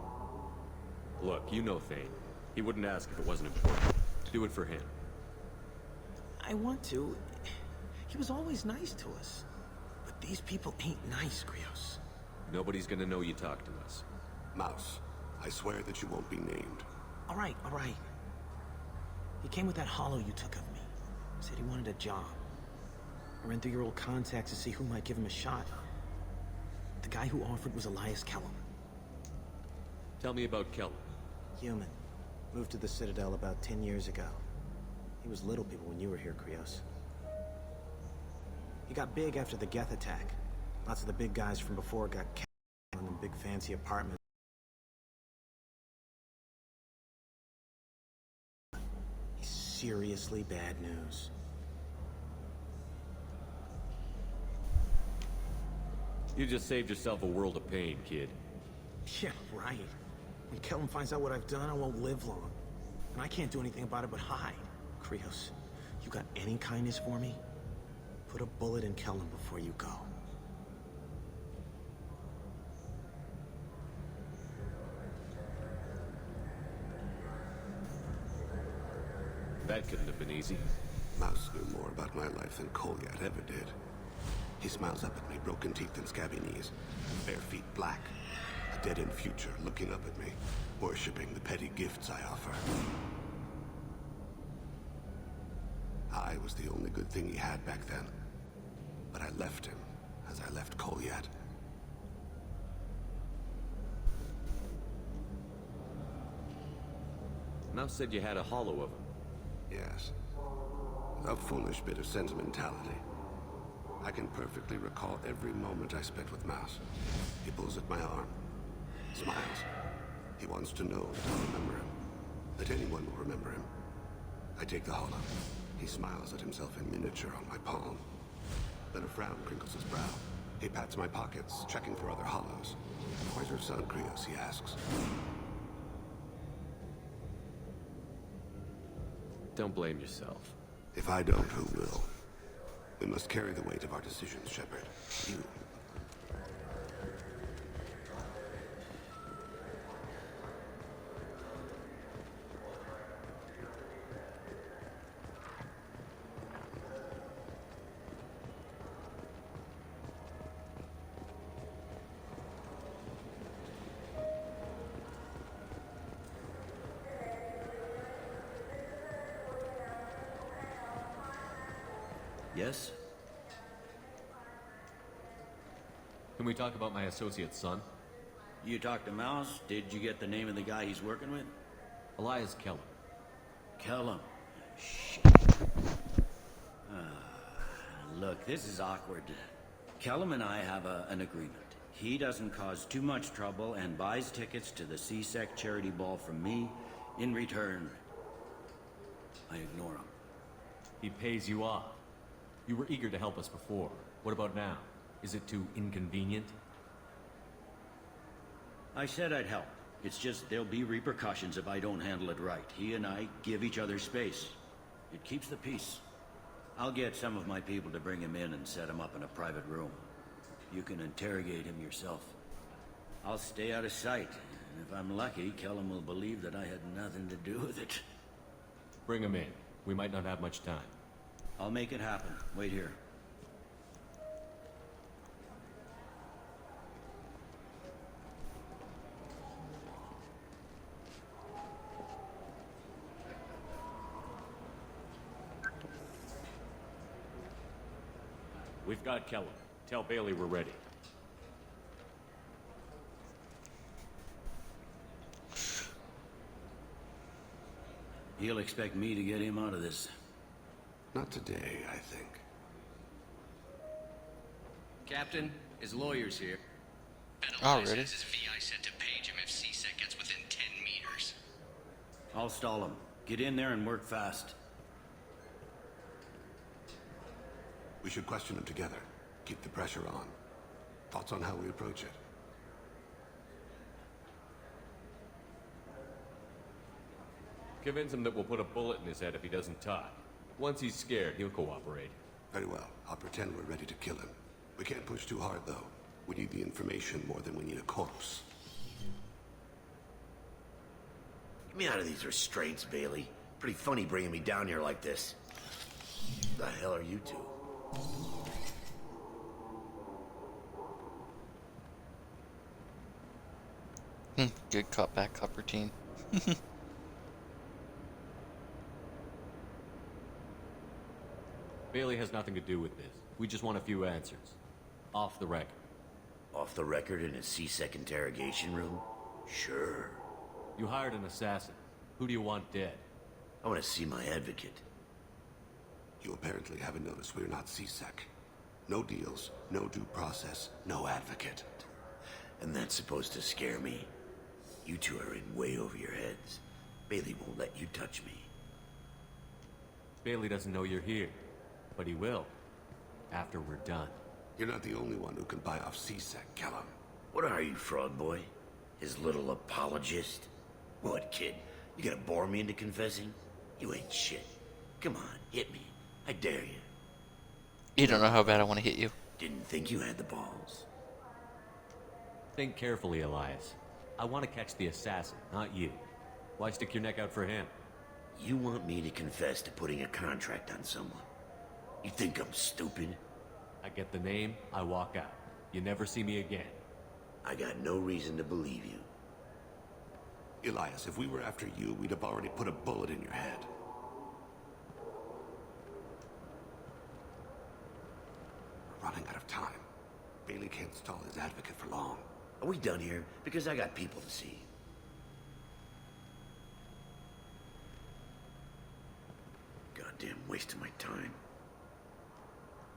Look, you know Thane. He wouldn't ask if it wasn't important. Do it for him. I want to. He was always nice to us. But these people ain't nice, Krios. Nobody's gonna know you talked to us. Mouse, I swear that you won't be named. All right. He came with that hollow you took of me. Said he wanted a job. I ran through your old contacts to see who might give him a shot. The guy who offered was Elias Kellum. Tell me about Kellum. Human. Moved to the Citadel about 10 years ago. He was little people when you were here, Krios. He got big after the Geth attack. Lots of the big guys from before got kept in them big fancy apartments. He's seriously bad news. You just saved yourself a world of pain, kid. Yeah, right. When Kellum finds out what I've done, I won't live long. And I can't do anything about it but hide. Krios, you got any kindness for me? Put a bullet in Kellum before you go. That couldn't have been easy. Mouse knew more about my life than Kolyat ever did. He smiles up at me, broken teeth and scabby knees, bare feet black. A dead-end future looking up at me, worshipping the petty gifts I offer. I was the only good thing he had back then. But I left him, as I left Kolyat. Mouse said you had a hollow of him. Yes. A foolish bit of sentimentality. I can perfectly recall every moment I spent with Mouse. He pulls at my arm, Smiles. He wants to know that I remember him. That anyone will remember him. I take the hollow. He smiles at himself in miniature on my palm. Then a frown crinkles his brow. He pats my pockets, checking for other hollows. Where's your son, Krios? He asks. Don't blame yourself. If I don't, who will? We must carry the weight of our decisions, Shepard. You. Yes? Can we talk about my associate's son? You talked to Mouse? Did you get the name of the guy he's working with? Elias Kellum. Kellum. Shit. Look, this is awkward. Kellum and I have an agreement. He doesn't cause too much trouble and buys tickets to the CSEC charity ball from me. In return, I ignore him. He pays you off. You were eager to help us before. What about now? Is it too inconvenient? I said I'd help. It's just there'll be repercussions if I don't handle it right. He and I give each other space. It keeps the peace. I'll get some of my people to bring him in and set him up in a private room. You can interrogate him yourself. I'll stay out of sight. And if I'm lucky, Kellum will believe that I had nothing to do with it. Bring him in. We might not have much time. I'll make it happen. Wait here. We've got Kellum. Tell Bailey we're ready. He'll expect me to get him out of this. Not today, I think. Captain, his lawyer's here. Already? His VI said to page him if CSEC gets within 10 meters. I'll stall him. Get in there and work fast. We should question him together. Keep the pressure on. Thoughts on how we approach it? Convince him that we'll put a bullet in his head if he doesn't talk. Once he's scared, he'll cooperate. Very well. I'll pretend we're ready to kill him. We can't push too hard, though. We need the information more than we need a corpse. Get me out of these restraints, Bailey. Pretty funny bringing me down here like this. The hell are you two? Good cop, bad cop routine. Bailey has nothing to do with this. We just want a few answers. Off the record. Off the record in a CSEC interrogation room? Sure. You hired an assassin. Who do you want dead? I want to see my advocate. You apparently haven't noticed we're not CSEC. No deals, no due process, no advocate. And that's supposed to scare me. You two are in way over your heads. Bailey won't let you touch me. Bailey doesn't know you're here, but he will. After we're done. You're not the only one who can buy off CSEC, Kellum. What are you, Frog Boy? His little apologist? What, kid? You gonna bore me into confessing? You ain't shit. Come on, hit me. I dare you. You don't know how bad I want to hit you. Didn't think you had the balls. Think carefully, Elias. I want to catch the assassin, not you. Why stick your neck out for him? You want me to confess to putting a contract on someone? You think I'm stupid? I get the name, I walk out. You never see me again. I got no reason to believe you. Elias, if we were after you, we'd have already put a bullet in your head. We're running out of time. Bailey can't stall his advocate for long. Are we done here? Because I got people to see. Goddamn waste of my time.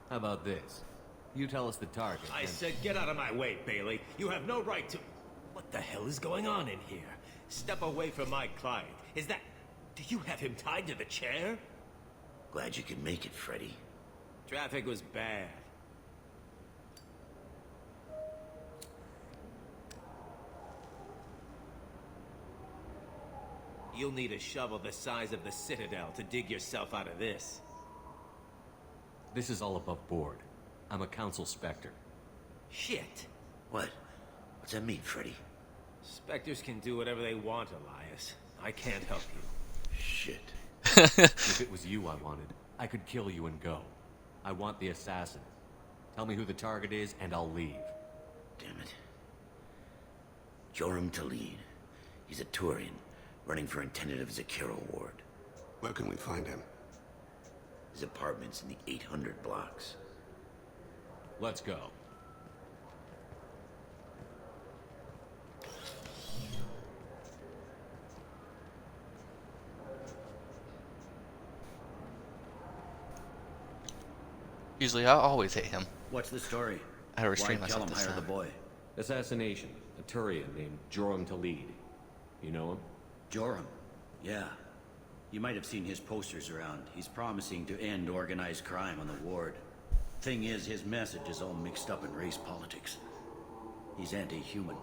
How about this? You tell us the target. I said get out of my way, Bailey. You have no right to... What The hell is going on in here? Step away from my client. Is that... Do you have him tied to the chair? Glad you could make it, Freddy. Traffic was bad. You'll need a shovel the size of the Citadel to dig yourself out of this. This is all above board. I'm a council specter. Shit. What? What's that mean, Freddy? Spectres can do whatever they want, Elias. I can't help you. Shit. If it was you I wanted, I could kill you and go. I want the assassin. Tell me who the target is, and I'll leave. Damn it. Joram Talid. He's a Turian, running for intendant of Zakira Ward. Where can we find him? His apartment's in the 800 blocks. Let's go. Usually I always hit him. What's the story? I had to restrain Why'd myself Kellum this hire the time. boy? Assassination. A Turian named Joram Talid. You know him? Joram? Yeah. You might have seen his posters around. He's promising to end organized crime on the ward. Thing is, his message is all mixed up in race politics. He's anti-human.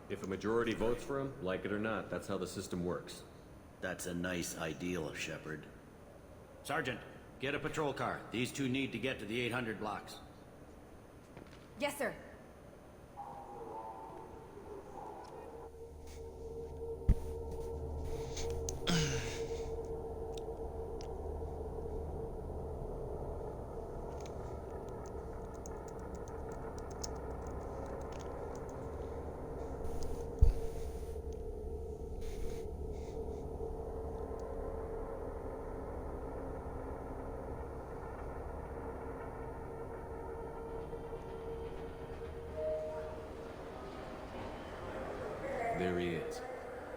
If a majority votes for him, like it or not, that's how the system works. That's a nice ideal, Shepard. Sergeant, get a patrol car. These two need to get to the 800 blocks. Yes, sir. There he is.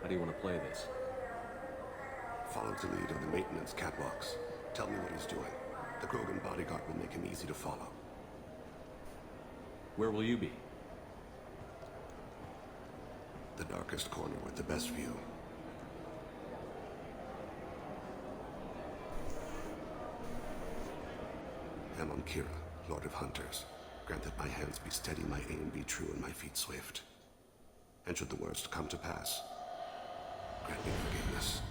How do you want to play this? Follow the lead on the maintenance catwalks. Tell me what he's doing. The Krogan bodyguard will make him easy to follow. Where will you be? The darkest corner with the best view. Amon Kira, Lord of Hunters. Grant that my hands be steady, my aim be true, and my feet swift. And should the worst come to pass, grant me forgiveness.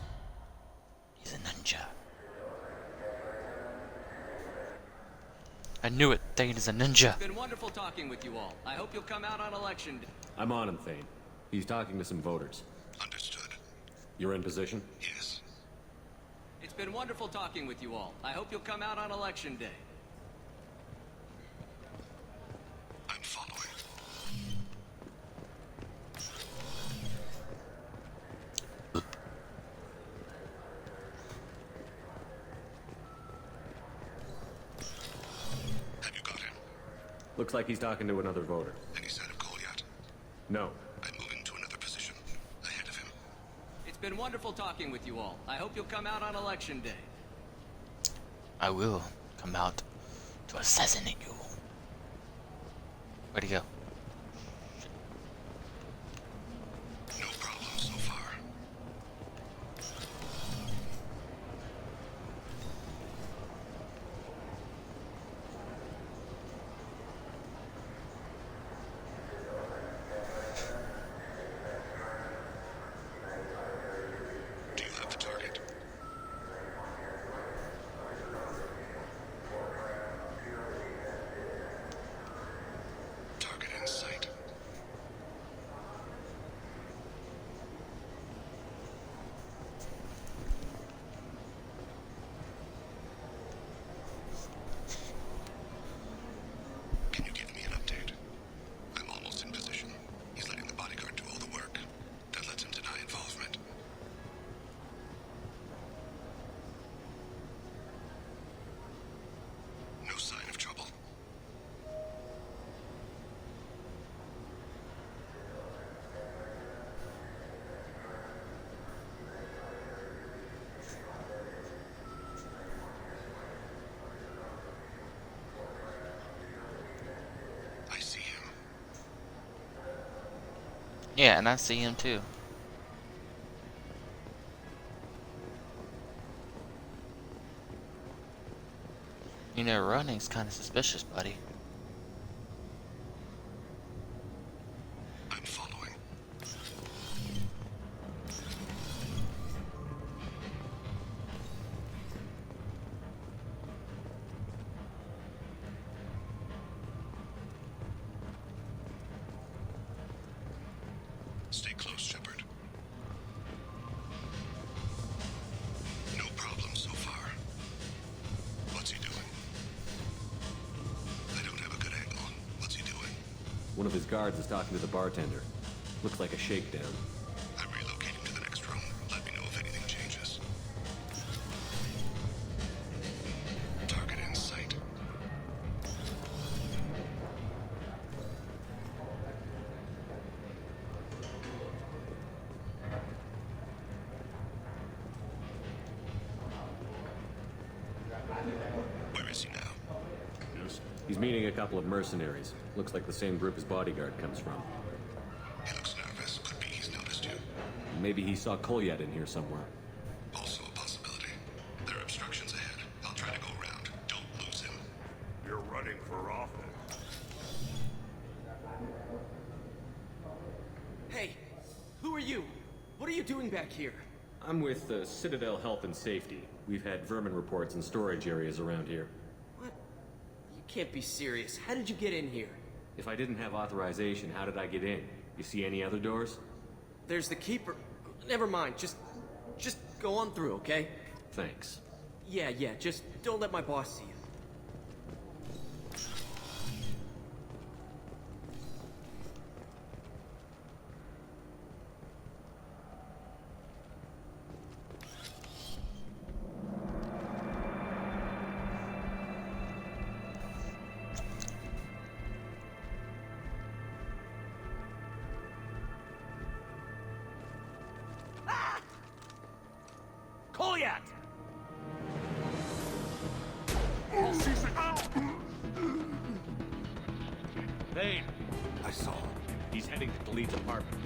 He's a ninja. I knew it. Thane is a ninja. It's been wonderful talking with you all. I hope you'll come out on election day. I'm on him, Thane. He's talking to some voters. Understood. You're in position? Yes. It's been wonderful talking with you all. I hope you'll come out on election day. I'm following. Have you got him? Looks like he's talking to another voter. Any sign of Kolyat? No. I'm moving to another position. Ahead of him. It's been wonderful talking with you all. I hope you'll come out on election day. I will come out to assassinate you. Where'd he go? No problem so far. Do you have the target? Target Yeah, and I see him too. You know, running's kind of suspicious, buddy. I'm following. Stay close, Shepard. No problem so far. What's he doing? I don't have a good angle. What's he doing? One of his guards is talking to the bartender. Looks like a shakedown. I'm relocating to the next room. Let me know if anything changes. Target in sight. Where is he now? He's meeting a couple of mercenaries. Looks like the same group his bodyguard comes from. He looks nervous. Could be he's noticed you. Maybe he saw Kolyat in here somewhere. Also a possibility. There are obstructions ahead. I'll try to go around. Don't lose him. You're running for office. Hey, who are you? What are you doing back here? I'm with the Citadel Health and Safety. We've had vermin reports in storage areas around here. What? You can't be serious. How did you get in here? If I didn't have authorization, how did I get in? You see any other doors? There's the Keeper. Never mind. Just go on through, okay? Thanks. Yeah, just don't let my boss see you. Kolyat! Thane! I saw him. He's heading to Khalid's apartment.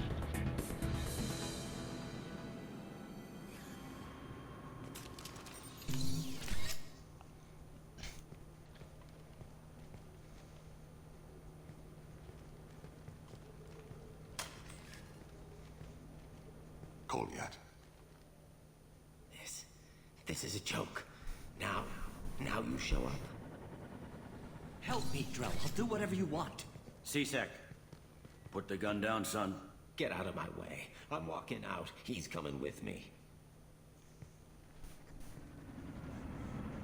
Kolyat. This is a joke. Now you show up. Help me, Drell. I'll do whatever you want. C-Sec, put the gun down, son. Get out of my way. I'm walking out. He's coming with me.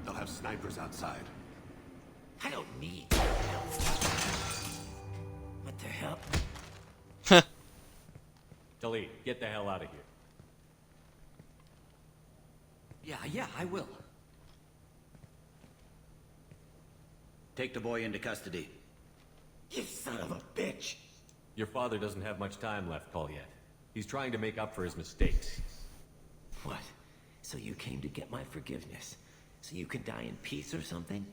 They'll have snipers outside. I don't need your help. What the hell? Khalid, get the hell out of here. Yeah, I will. Take the boy into custody. You son of a bitch! Your father doesn't have much time left, Kolyat. He's trying to make up for his mistakes. What? So you came to get my forgiveness? So you can die in peace or something?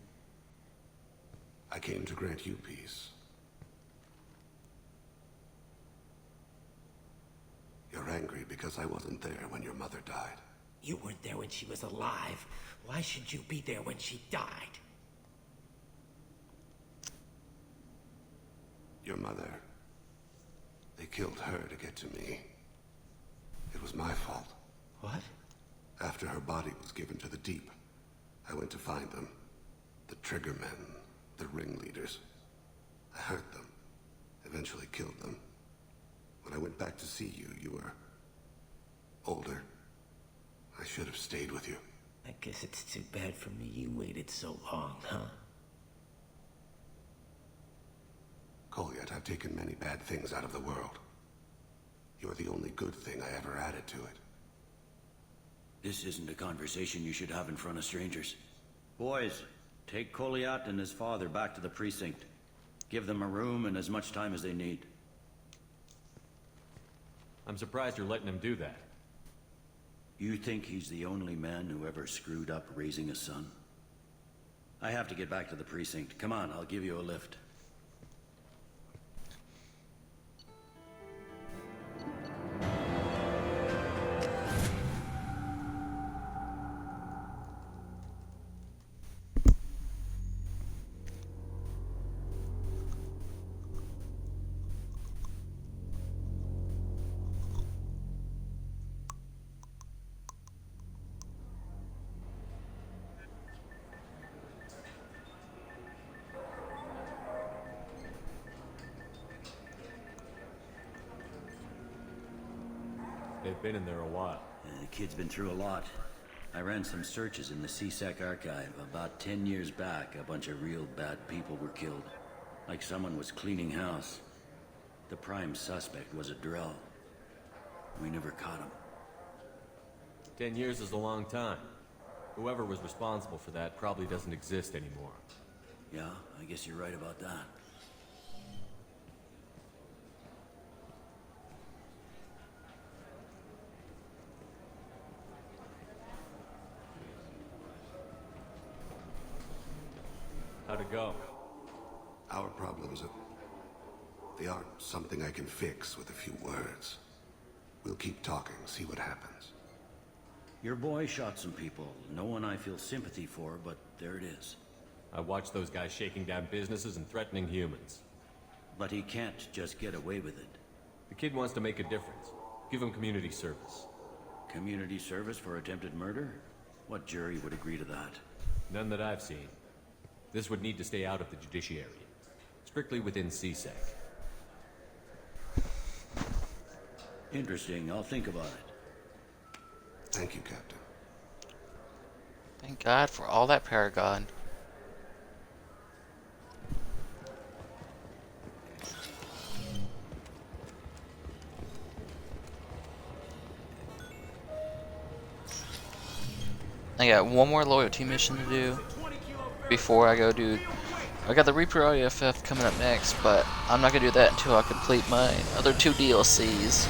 I came to grant you peace. You're angry because I wasn't there when your mother died. You weren't there when she was alive. Why should you be there when she died? Your mother. They killed her to get to me. It was my fault. What? After her body was given to the Deep, I went to find them. The Triggermen, the ringleaders. I hurt them. Eventually killed them. When I went back to see you, you were older. I should have stayed with you. I guess it's too bad for me you waited so long, huh? Kolyat, I've taken many bad things out of the world. You're the only good thing I ever added to it. This isn't a conversation you should have in front of strangers. Boys, take Kolyat and his father back to the precinct. Give them a room and as much time as they need. I'm surprised you're letting him do that. You think he's the only man who ever screwed up raising a son? I have to get back to the precinct. Come on, I'll give you a lift. had been in there a while. The kid's been through a lot. I ran some searches in the CSEC archive. About 10 years back, a bunch of real bad people were killed. Like someone was cleaning house. The prime suspect was a Drell. We never caught him. 10 years is a long time. Whoever was responsible for that probably doesn't exist anymore. Yeah, I guess you're right about that. How'd it go? Our problems they aren't something I can fix with a few words. We'll keep talking, see what happens. Your boy shot some people. No one I feel sympathy for, but there it is. I watched those guys shaking down businesses and threatening humans. But he can't just get away with it. The kid wants to make a difference. Give him community service. Community service for attempted murder? What jury would agree to that? None that I've seen. This would need to stay out of the judiciary. Strictly within CSEC. Interesting. I'll think about it. Thank you, Captain. Thank God for all that Paragon. I got one more loyalty mission to do before I go do. I got the Reaper IFF coming up next, but I'm not gonna do that until I complete my other 2 DLCs.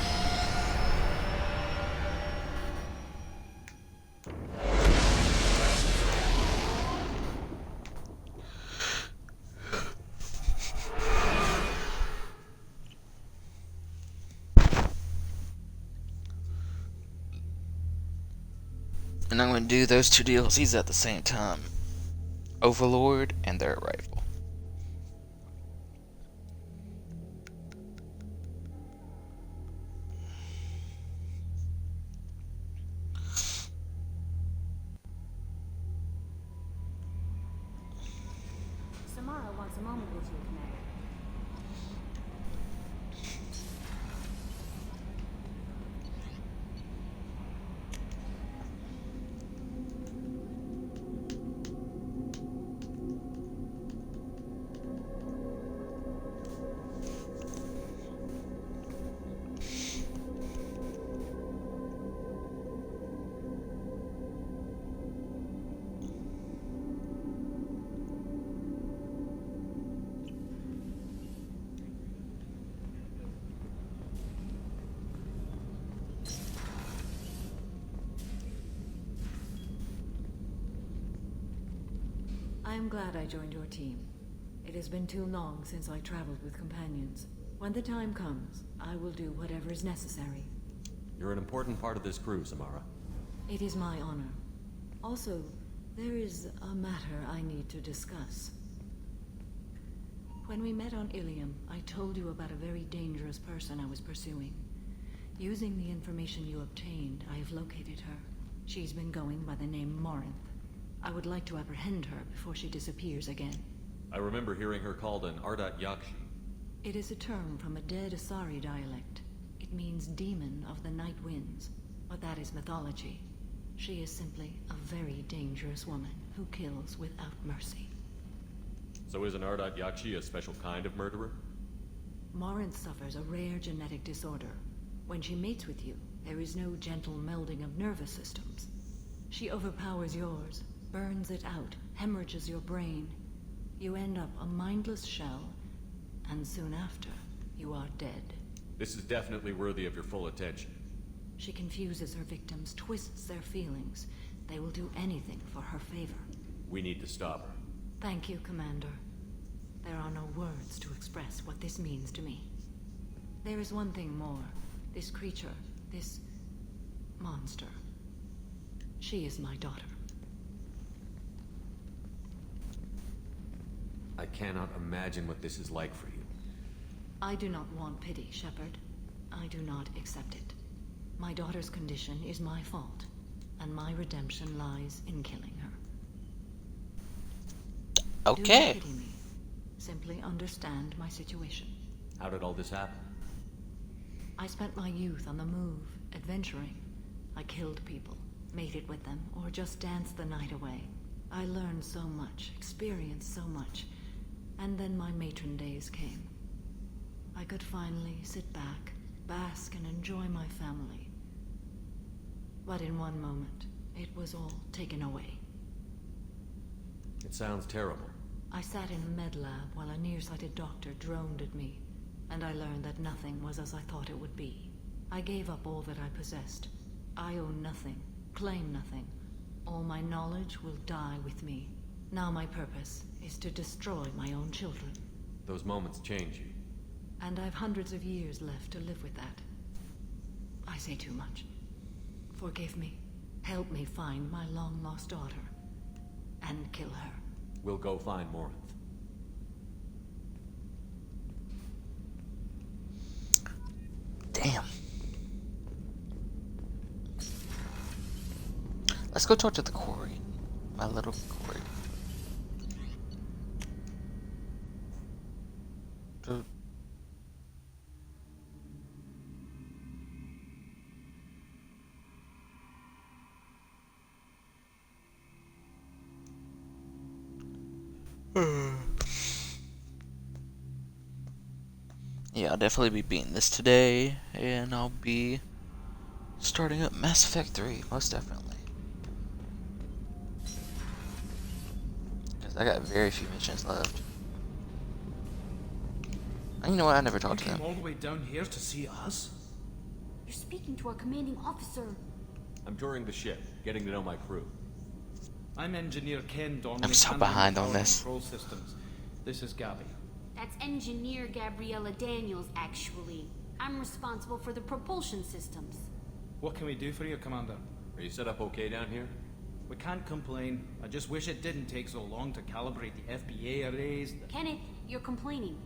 And I'm going to do those 2 DLCs at the same time. Overlord and Their Arrival. Samara wants a moment with you, Commander. I am glad I joined your team. It has been too long since I traveled with companions. When the time comes, I will do whatever is necessary. You're an important part of this crew, Samara. It is my honor. Also, there is a matter I need to discuss. When we met on Ilium, I told you about a very dangerous person I was pursuing. Using the information you obtained, I have located her. She's been going by the name Morinth. I would like to apprehend her before she disappears again. I remember hearing her called an Ardat Yakshi. It is a term from a dead Asari dialect. It means demon of the night winds, but that is mythology. She is simply a very dangerous woman who kills without mercy. So is an Ardat Yakshi a special kind of murderer? Morinth suffers a rare genetic disorder. When she mates with you, there is no gentle melding of nervous systems. She overpowers yours, burns it out, hemorrhages your brain. You end up a mindless shell, and soon after, you are dead. This is definitely worthy of your full attention. She confuses her victims, twists their feelings. They will do anything for her favor. We need to stop her. Thank you, Commander. There are no words to express what this means to me. There is one thing more. This creature, this monster. She is my daughter. I cannot imagine what this is like for you. I do not want pity, Shepard. I do not accept it. My daughter's condition is my fault, and my redemption lies in killing her. Okay. Do not pity me. Simply understand my situation. How did all this happen? I spent my youth on the move, adventuring. I killed people, mated with them, or just danced the night away. I learned so much, experienced so much, and then my matron days came. I could finally sit back, bask and enjoy my family. But in one moment, it was all taken away. It sounds terrible. I sat in a med lab while a nearsighted doctor droned at me, and I learned that nothing was as I thought it would be. I gave up all that I possessed. I own nothing, claim nothing. All my knowledge will die with me. Now my purpose is to destroy my own children. Those moments change you. And I've hundreds of years left to live with that. I say too much. Forgive me. Help me find my long-lost daughter. And kill her. We'll go find Morinth. Damn. Let's go talk to the quarry. My little quarry. Dude. Yeah, I'll definitely be beating this today, and I'll be starting up Mass Effect 3, most definitely. Because I got very few missions left. And you know what, I never talked to them. You came all the way down here to see us? You're speaking to our commanding officer. I'm touring the ship, getting to know my crew. I'm Engineer Ken Donnelly. I'm so behind on this. Control systems. This is Gabby. That's Engineer Gabriella Daniels, actually. I'm responsible for the propulsion systems. What can we do for you, Commander? Are you set up okay down here? We can't complain. I just wish it didn't take so long to calibrate the FBA arrays. Kenneth, you're complaining.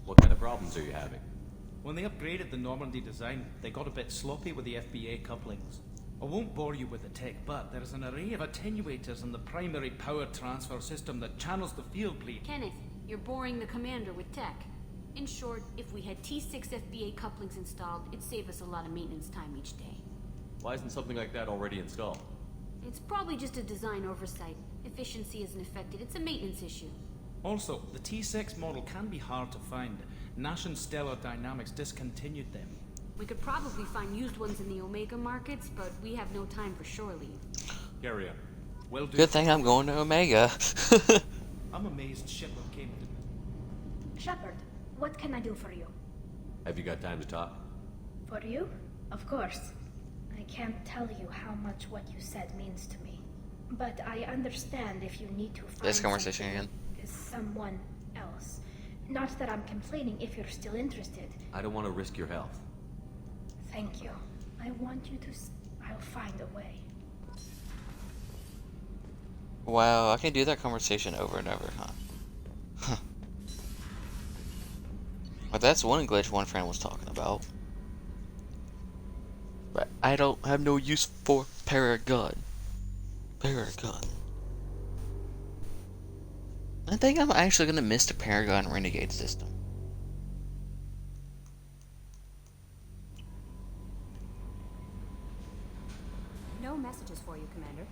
What kind of problems are you having? When they upgraded the Normandy design, they got a bit sloppy with the FBA couplings. I won't bore you with the tech, but there is an array of attenuators in the primary power transfer system that channels the field bleed. Kenneth, you're boring the commander with tech. In short, if we had T6 FBA couplings installed, it'd save us a lot of maintenance time each day. Why isn't something like that already installed? It's probably just a design oversight. Efficiency isn't affected. It's a maintenance issue. Also, the T6 model can be hard to find. Nash and Stellar Dynamics discontinued them. We could probably find used ones in the Omega markets, but we have no time for shore leave. Carry on. Well, Good thing I'm going to Omega. I'm amazed Shepard came to... Shepard, what can I do for you? Have you got time to talk? For you? Of course. I can't tell you how much what you said means to me. But I understand if you need to find this conversation again. Someone else. Not that I'm complaining if you're still interested. I don't want to risk your health. Thank you. I want you to... I'll find a way. Wow, I can do that conversation over and over, huh? Well, that's one glitch one friend was talking about. But I don't have no use for Paragon. Paragon. I think I'm actually gonna miss the Paragon Renegade system. No messages for you, Commander.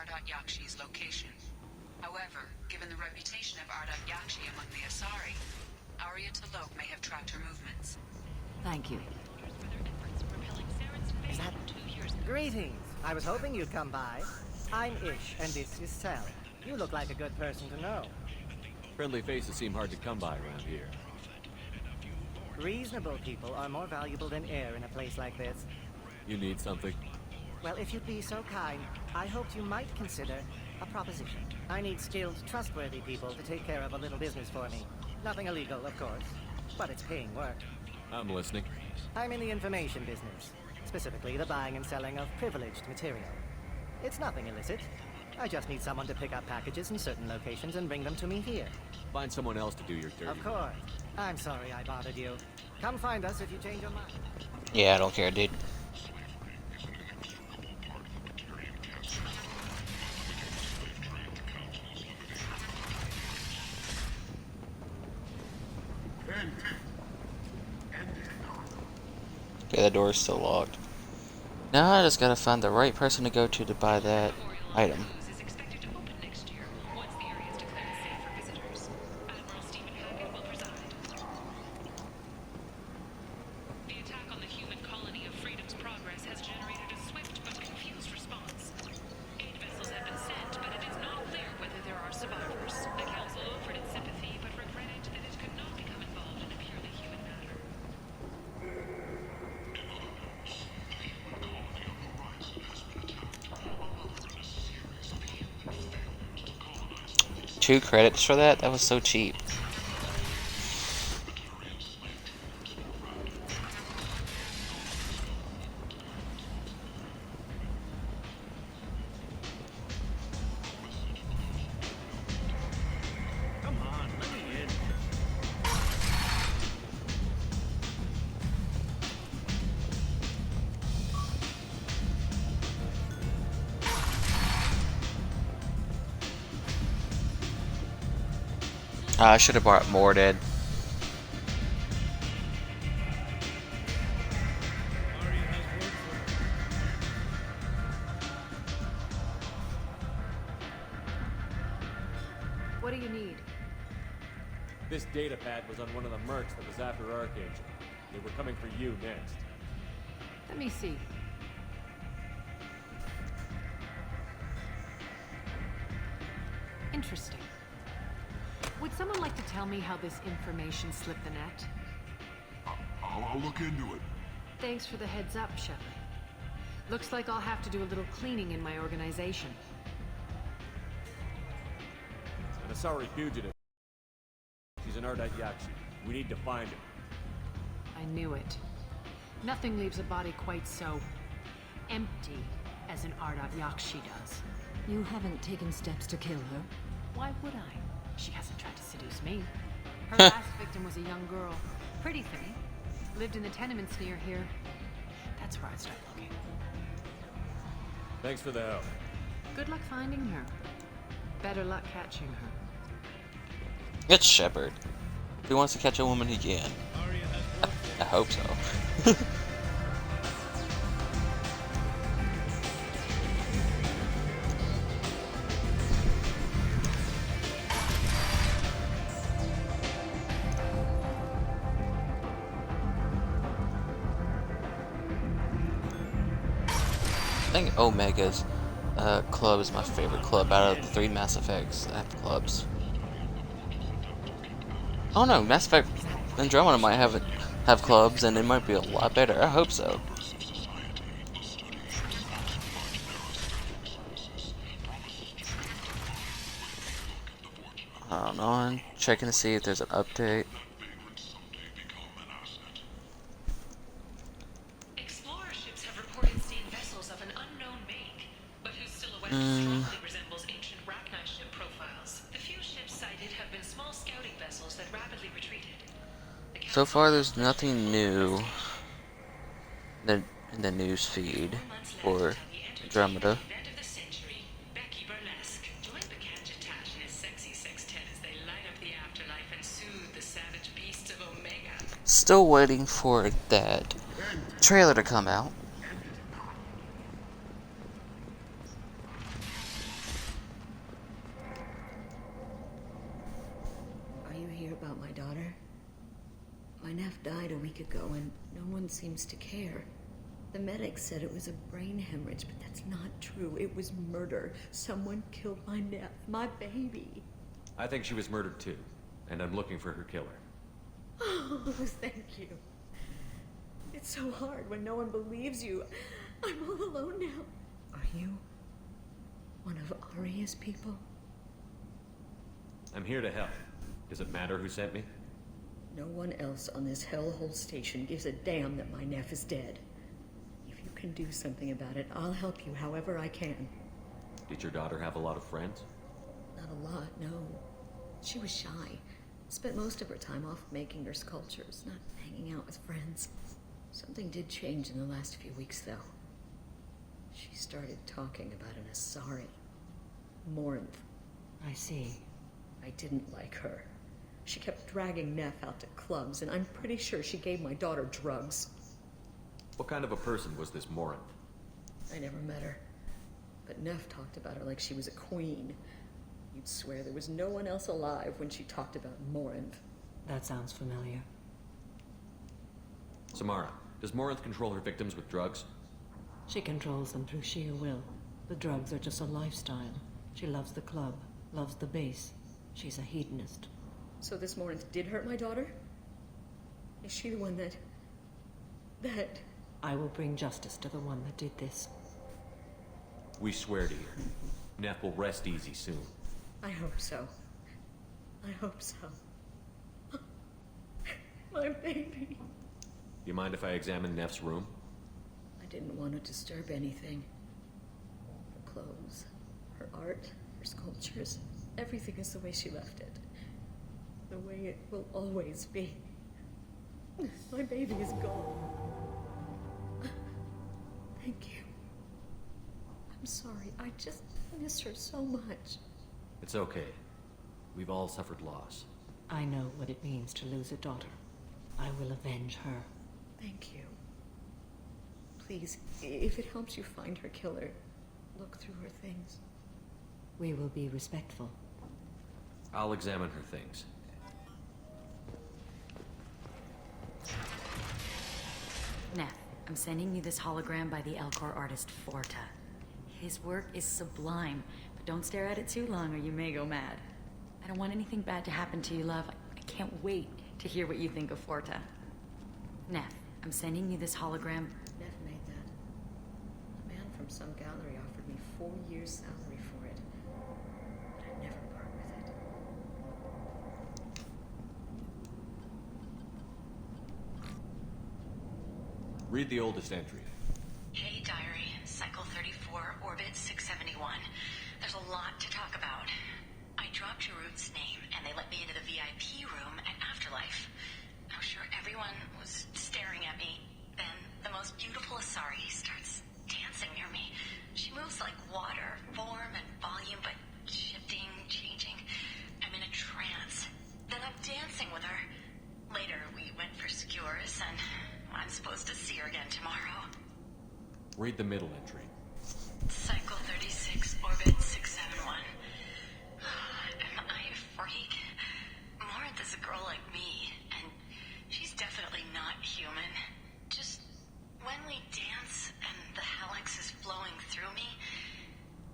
Ardat Yakshi's location. However, given the reputation of Ardat Yakshi among the Asari, Arya T'Loak may have tracked her movements. Thank you. Is that... Greetings. I was hoping you'd come by. I'm Ish, and this is Sal. You look like a good person to know. Friendly faces seem hard to come by around here. Reasonable people are more valuable than air in a place like this. You need something? Well, if you'd be so kind, I hoped you might consider a proposition. I need skilled, trustworthy people to take care of a little business for me. Nothing illegal, of course, but it's paying work. I'm listening. I'm in the information business, specifically the buying and selling of privileged material. It's nothing illicit. I just need someone to pick up packages in certain locations and bring them to me here. Find someone else to do your dirty. Of course. I'm sorry I bothered you. Come find us if you change your mind. Yeah, I don't care, dude. Okay, the door is still locked. Now I just gotta find the right person to go to buy that item. $2 credits for that? That was so cheap. Come on, let me in. I should have bought more, dude. What do you need? This data pad was on one of the mercs that was after Archangel. They were coming for you next. Let me see. Interesting. Would someone like to tell me how this information slipped the net? I'll look into it. Thanks for the heads up, Shepard. Looks like I'll have to do a little cleaning in my organization. An Asari fugitive. She's an Ardat Yakshi. We need to find her. I knew it. Nothing leaves a body quite so empty as an Ardat Yakshi does. You haven't taken steps to kill her? Why would I? She hasn't tried to seduce me. Her last victim was a young girl. Pretty thing. Lived in the tenements near here. That's where I'd start looking. Thanks for the help. Good luck finding her. Better luck catching her. It's Shepard. If he wants to catch a woman, he can. I hope so. I think Omega's club is my favorite club out of the 3 Mass Effects that have clubs. Oh no, Mass Effect Andromeda might have clubs, and it might be a lot better. I hope so. I don't know. I'm checking to see if there's an update. Explorer ships have reported seeing vessels of an unknown make, but whose silhouette strongly resembles ancient Rachni ship profiles. The few ships sighted have been small scouting vessels that rapidly retreated. So far, there's nothing new in the news feed for Andromeda. Still waiting for that trailer to come out. week ago, and no one seems to care. The medic said it was a brain hemorrhage, but that's not true. It was murder. Someone killed my nephew, my baby. I think she was murdered too, and I'm looking for her killer. Oh, thank you. It's so hard when no one believes you. I'm all alone now. Are you one of Aria's people? I'm here to help. Does it matter who sent me? No one else on this hellhole station gives a damn that my nephew is dead. If you can do something about it, I'll help you however I can. Did your daughter have a lot of friends? Not a lot, no. She was shy. Spent most of her time off making her sculptures, not hanging out with friends. Something did change in the last few weeks, though. She started talking about an Asari. Morinth. I see. I didn't like her. She kept dragging Neff out to clubs, and I'm pretty sure she gave my daughter drugs. What kind of a person was this Morinth? I never met her. But Neff talked about her like she was a queen. You'd swear there was no one else alive when she talked about Morinth. That sounds familiar. Samara, does Morinth control her victims with drugs? She controls them through sheer will. The drugs are just a lifestyle. She loves the club, loves the base. She's a hedonist. So this Morinth did hurt my daughter? Is she the one that... I will bring justice to the one that did this. We swear to you. Neff will rest easy soon. I hope so. I hope so. My baby. You mind if I examine Neff's room? I didn't want to disturb anything. Her clothes, her art, her sculptures, everything is the way she left it. The way it will always be. My baby is gone. Thank you. I'm sorry. I just miss her so much. It's okay. We've all suffered loss. I know what it means to lose a daughter. I will avenge her. Thank you. Please, if it helps you find her killer, look through her things. We will be respectful. I'll examine her things. Neff, I'm sending you this hologram by the Elcor artist Forta. His work is sublime, but don't stare at it too long or you may go mad. I don't want anything bad to happen to you, love. I can't wait to hear what you think of Forta. Neff, I'm sending you this hologram. Neff made that. A man from some gallery offered me 4 years' salary for it. But I'd never part with it. Read the oldest entry. Hey, Diary. Cycle 34, Orbit 671. There's a lot to talk about. I dropped Jarut's name, and they let me into the VIP room at Afterlife. I'm sure everyone was staring at me. Then the most beautiful Asari starts dancing near me. She moves like water, form and volume, but shifting, changing. I'm in a trance. Then I'm dancing with her. Later, we went for skewers, and I'm supposed to see her again tomorrow. Read the middle entry. Cycle 36, Orbit 671. Am I a freak? Morinth is a girl like me, and she's definitely not human. Just when we dance and the helix is flowing through me,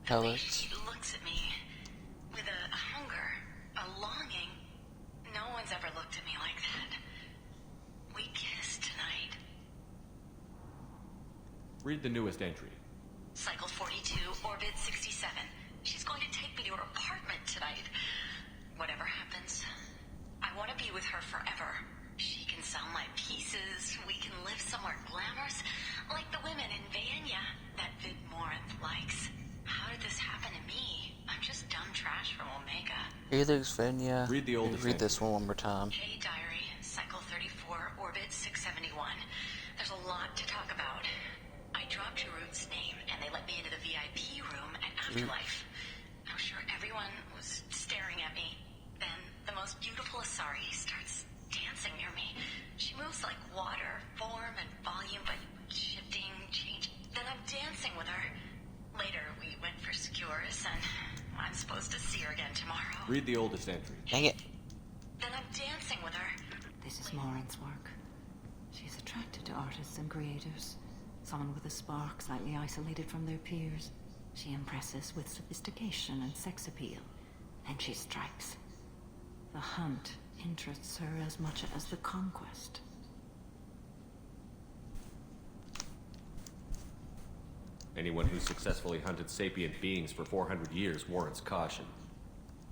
the way she looks at me with a hunger, a longing. No one's ever looked at me like that. We kissed tonight. Read the newest entry. Cycle 42, Orbit 67. She's going to take me to her apartment tonight. Whatever happens, I want to be with her forever. She can sell my pieces. We can live somewhere glamorous, like the women in Vanya that Vid Morinth likes. How did this happen to me? I'm just dumb trash from Omega. Felix, Venya. Read the oldest Read this one more time. Hey, Diary. Cycle 34, Orbit 671. There's a lot to talk about. I dropped Jarut's name, and they let me into the VIP room at Afterlife. I'm sure everyone was staring at me. Then the most beautiful Asari starts dancing near me. She moves like water, form and volume, but shifting, changing. Then I'm dancing with her. Later, we went for skewers, and I'm supposed to see her again tomorrow. Read the oldest entry. Dang it. Then I'm dancing with her. This is Morinth's work. artists and creators. Someone with a spark, slightly isolated from their peers. She impresses with sophistication and sex appeal. And she strikes. The hunt interests her as much as the conquest. Anyone who successfully hunted sapient beings for 400 years warrants caution.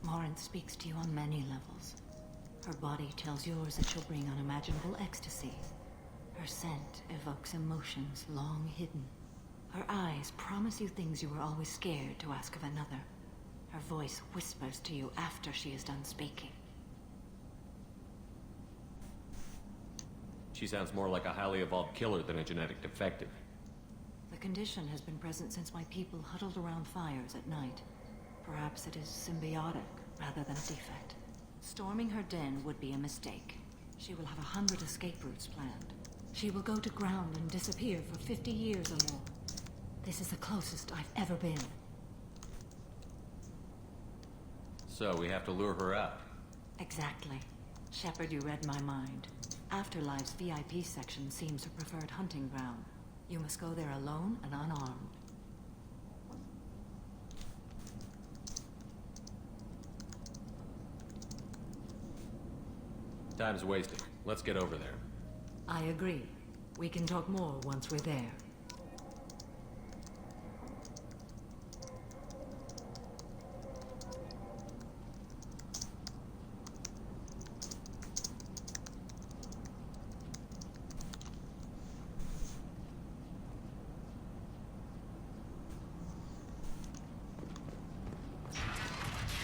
Morin speaks to you on many levels. Her body tells yours that she'll bring unimaginable ecstasy. Her scent evokes emotions long hidden. Her eyes promise you things you were always scared to ask of another. Her voice whispers to you after she is done speaking. She sounds more like a highly evolved killer than a genetic defective. The condition has been present since my people huddled around fires at night. Perhaps it is symbiotic rather than a defect. Storming her den would be a mistake. She will have 100 escape routes planned. She will go to ground and disappear for 50 years or more. This is the closest I've ever been. So we have to lure her out. Exactly. Shepard, you read my mind. Afterlife's VIP section seems her preferred hunting ground. You must go there alone and unarmed. Time's wasting. Let's get over there. I agree. We can talk more once we're there.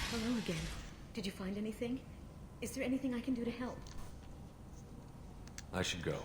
Hello again. Did you find anything? Is there anything I can do to help? I should go.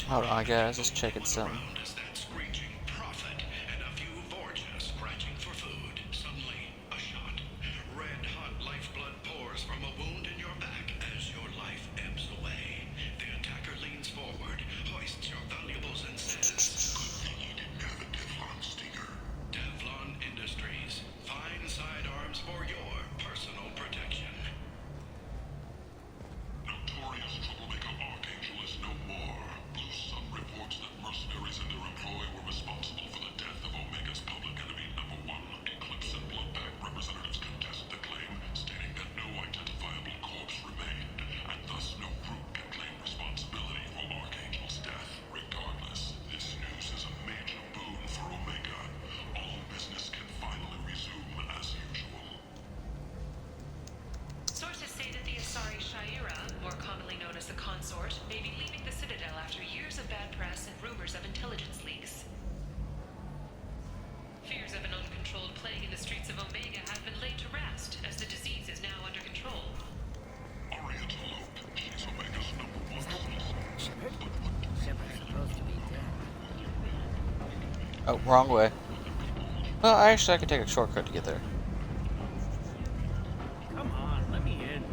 Hold on, guys, just checking something. may be leaving the Citadel after years of bad press and rumors of intelligence leaks. Fears of an uncontrolled plague in the streets of Omega have been laid to rest, as the disease is now under control. She's Omega's #1 Shepard? Shepard's supposed to be dead. Oh, wrong way. Well, actually, I could take a shortcut to get there. Come on, let me in.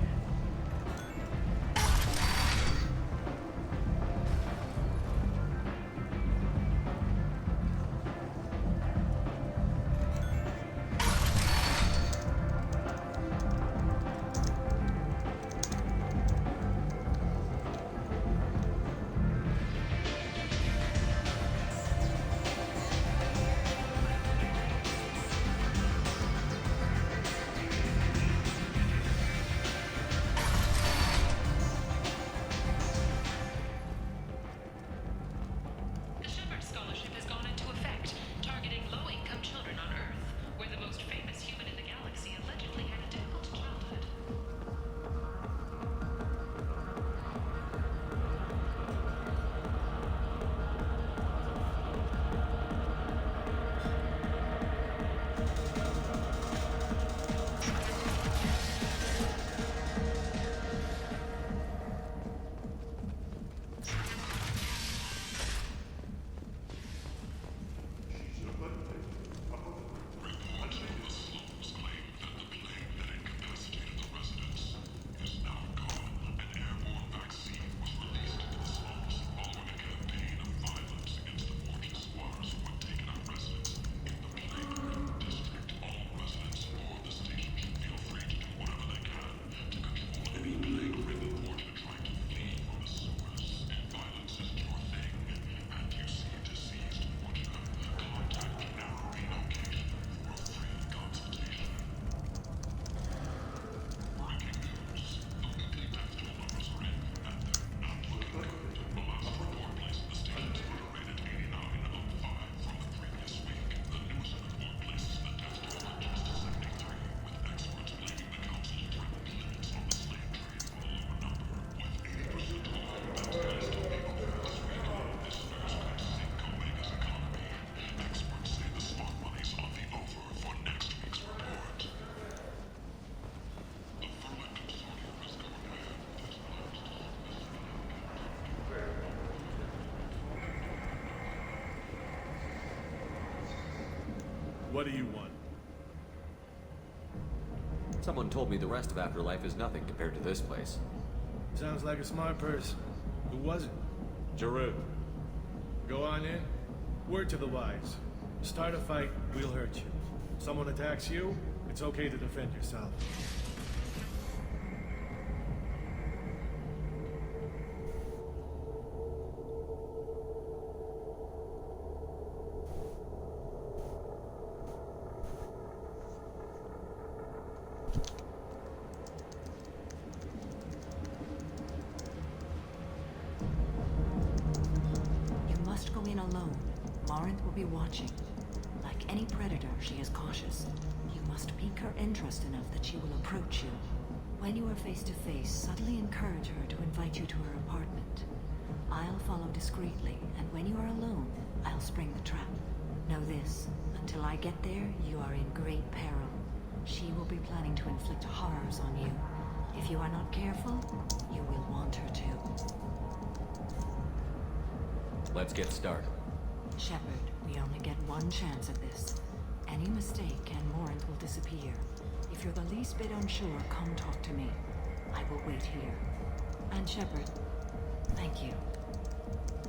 What do you want? Someone told me the rest of Afterlife is nothing compared to this place. Sounds like a smart person. Who was it? Giroud. Go on in. Word to the wise. Start a fight, we'll hurt you. Someone attacks you, it's okay to defend yourself. You must go in alone. Morinth will be watching. Like any predator, she is cautious. You must pique her interest enough that she will approach you. When you are face to face, subtly encourage her to invite you to her apartment. I'll follow discreetly, and when you are alone, I'll spring the trap. Know this, until I get there, you are in great peril. She will be planning to inflict horrors on you. If you are not careful, you will want her to. Let's get started. Shepard, we only get one chance at this. Any mistake and Morinth will disappear. If you're the least bit unsure, come talk to me. I will wait here. And Shepard, thank you.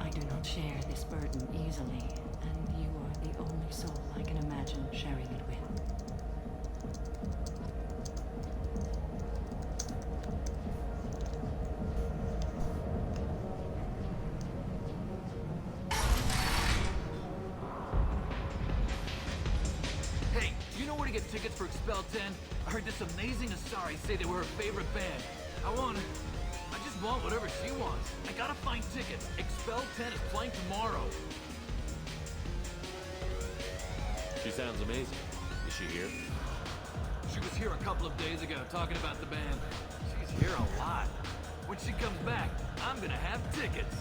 I do not share this burden easily, and you are the only soul I can imagine sharing it with. Hey, do you know where to get tickets for Expel 10? I heard this amazing Asari say they were her favorite band. I just want whatever she wants. I gotta find tickets. Expel 10 is playing tomorrow. She sounds amazing. Is she here? She was here a couple of days ago talking about the band. She's here a lot. When she comes back, I'm gonna have tickets.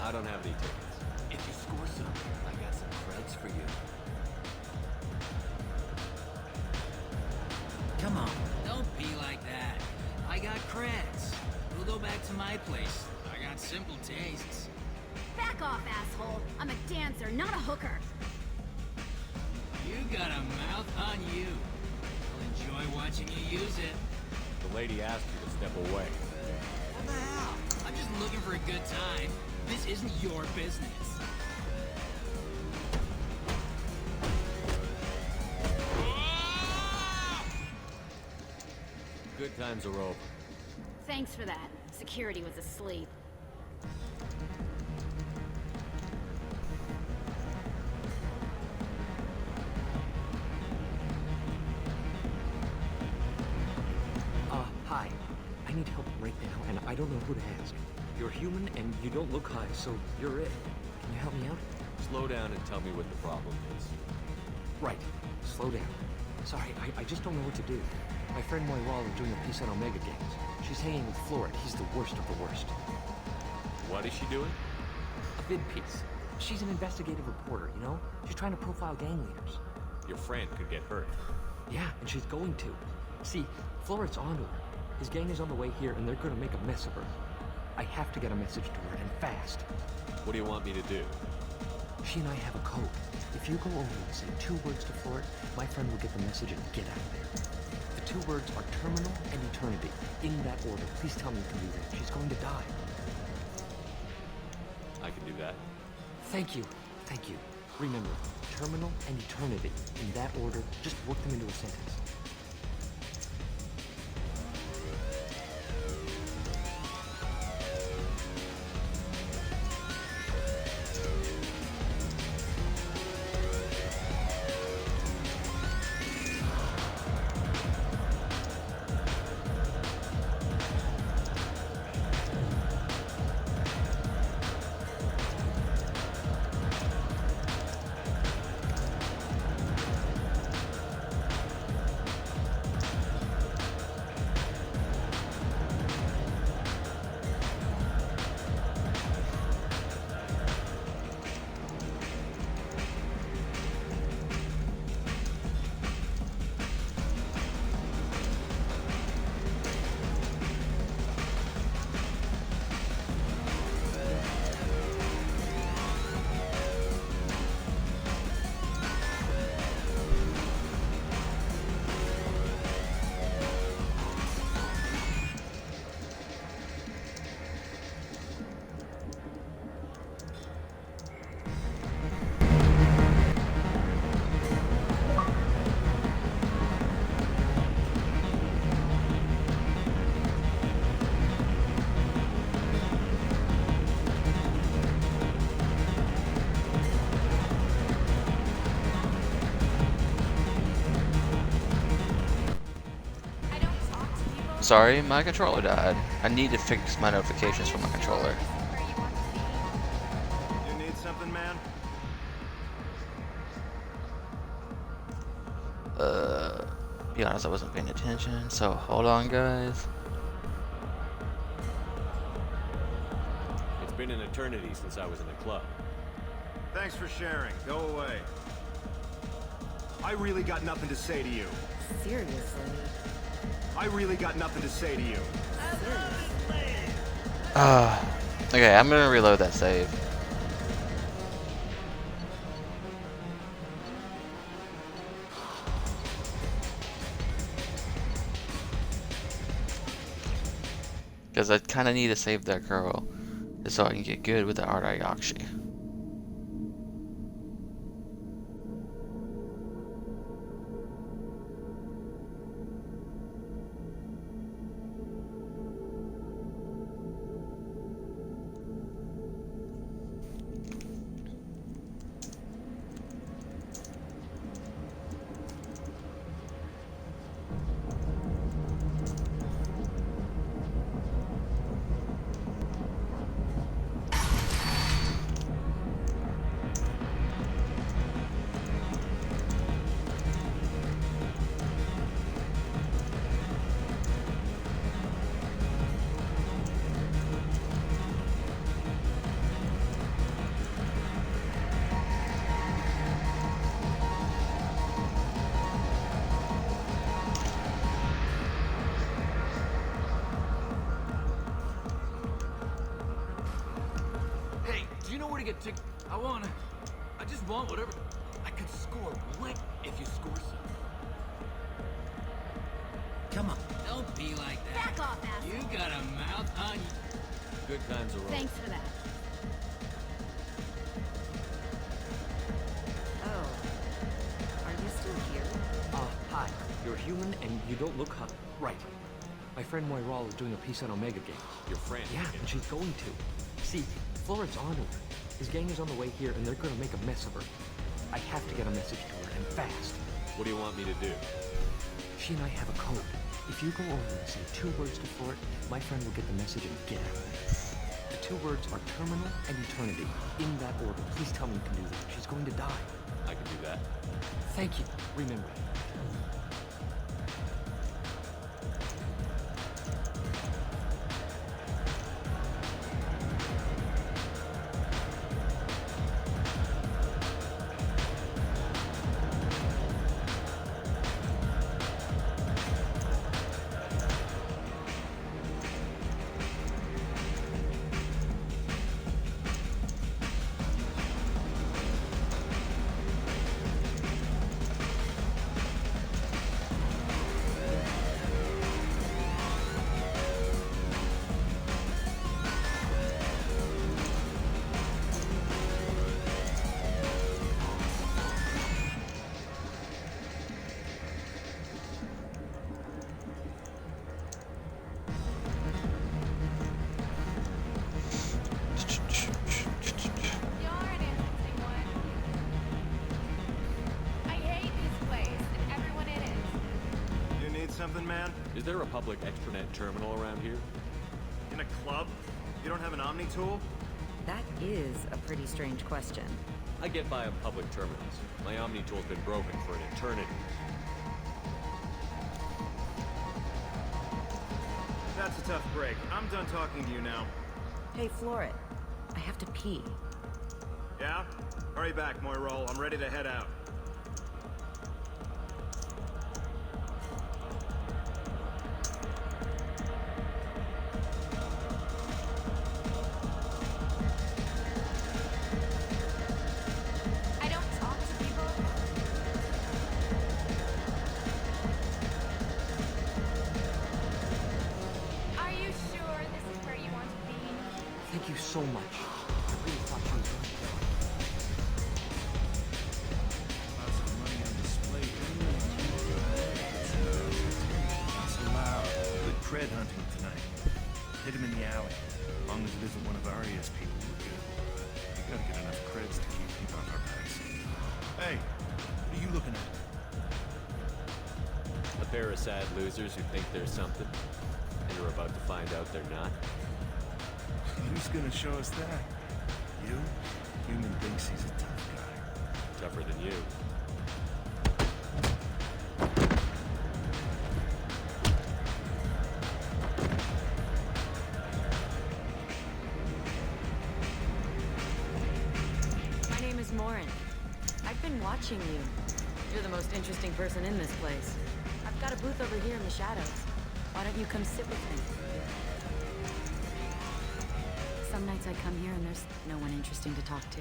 I don't have any tickets. If you score some, I got some creds for you. Come on, don't be like that. I got creds. We'll go back to my place. I got simple tastes. Back off, asshole. I'm a dancer, not a hooker. You got a mouth on you. I'll enjoy watching you use it. The lady asked you to step away. What the hell? I'm just looking for a good time. This isn't your business. Good times are over. Thanks for that. Security was asleep. Hi. I need help right now, and I don't know who to ask. You're human, and you don't look high, so you're it. Can you help me out? Slow down and tell me what the problem is. Right. Slow down. Sorry, I just don't know what to do. My friend Moiral is doing a piece on Omega Gangs. She's hanging with Florid. He's the worst of the worst. What is she doing? A vid piece. She's an investigative reporter, you know? She's trying to profile gang leaders. Your friend could get hurt. Yeah, and she's going to. See, Florid's onto her. His gang is on the way here, and they're gonna make a mess of her. I have to get a message to her, and fast. What do you want me to do? She and I have a code. If you go over and say 2 words to Florid, my friend will get the message and get out of there. The 2 words are terminal and eternity. In that order. Please tell me you can do that. She's going to die. I can do that. Thank you. Thank you. Remember, terminal and eternity. In that order, just work them into a sentence. Sorry, my controller died. I need to fix my notifications for my controller. You need something, man? Be honest, I wasn't paying attention, so hold on, guys. It's been an eternity since I was in a club. Thanks for sharing. Go away. I really got nothing to say to you. Seriously? I really got nothing to say to you. Okay, I'm gonna reload that save. Because I kind of need to save that girl, just so I can get good with the Arayakshi. Hey, do you know where to get tickets? I just want whatever. I could score what if you score some? Come on, don't be like that. Back off, asshole. You got a mouth on you. Good times are over. Thanks for that. Oh. Are you still here? Hi. You're human and you don't look right. My friend Moiral is doing a piece on Omega Gang. Your friend? Yeah, and she's going to. See, Florence on her. His gang is on the way here and they're gonna make a mess of her. I have to get a message to her, and fast. What do you want me to do? She and I have a code. If you go over and say 2 words to Flort, my friend will get the message and get out. The 2 words are terminal and eternity. In that order. Please tell me you can do that. She's going to die. I can do that. Thank you. Remember. Something, man? Is there a public extranet terminal around here? In a club? You don't have an Omni tool? That is a pretty strange question. I get by on public terminals. My Omni tool's been broken for an eternity. That's a tough break. I'm done talking to you now. Hey, Floret. I have to pee. Yeah? Hurry back, Moiral. I'm ready to head out. Thank you so much. I really thought she was going to die. Lots of money on display. Not so loud. Good cred hunting tonight. Hit him in the alley. As long as it isn't one of Arya's people, we're good. We gotta get enough creds to keep people off our backs. Hey, what are you looking at? A Pair of sad losers who think they're something, and are about to find out they're not. Who's gonna show us that? You? Human thinks he's a tough guy. Tougher than you. My name is Morin. I've been watching you. You're the most interesting person in this place. I've got a booth over here in the shadows. Why don't you come sit with me? Some nights I come here and there's no one interesting to talk to.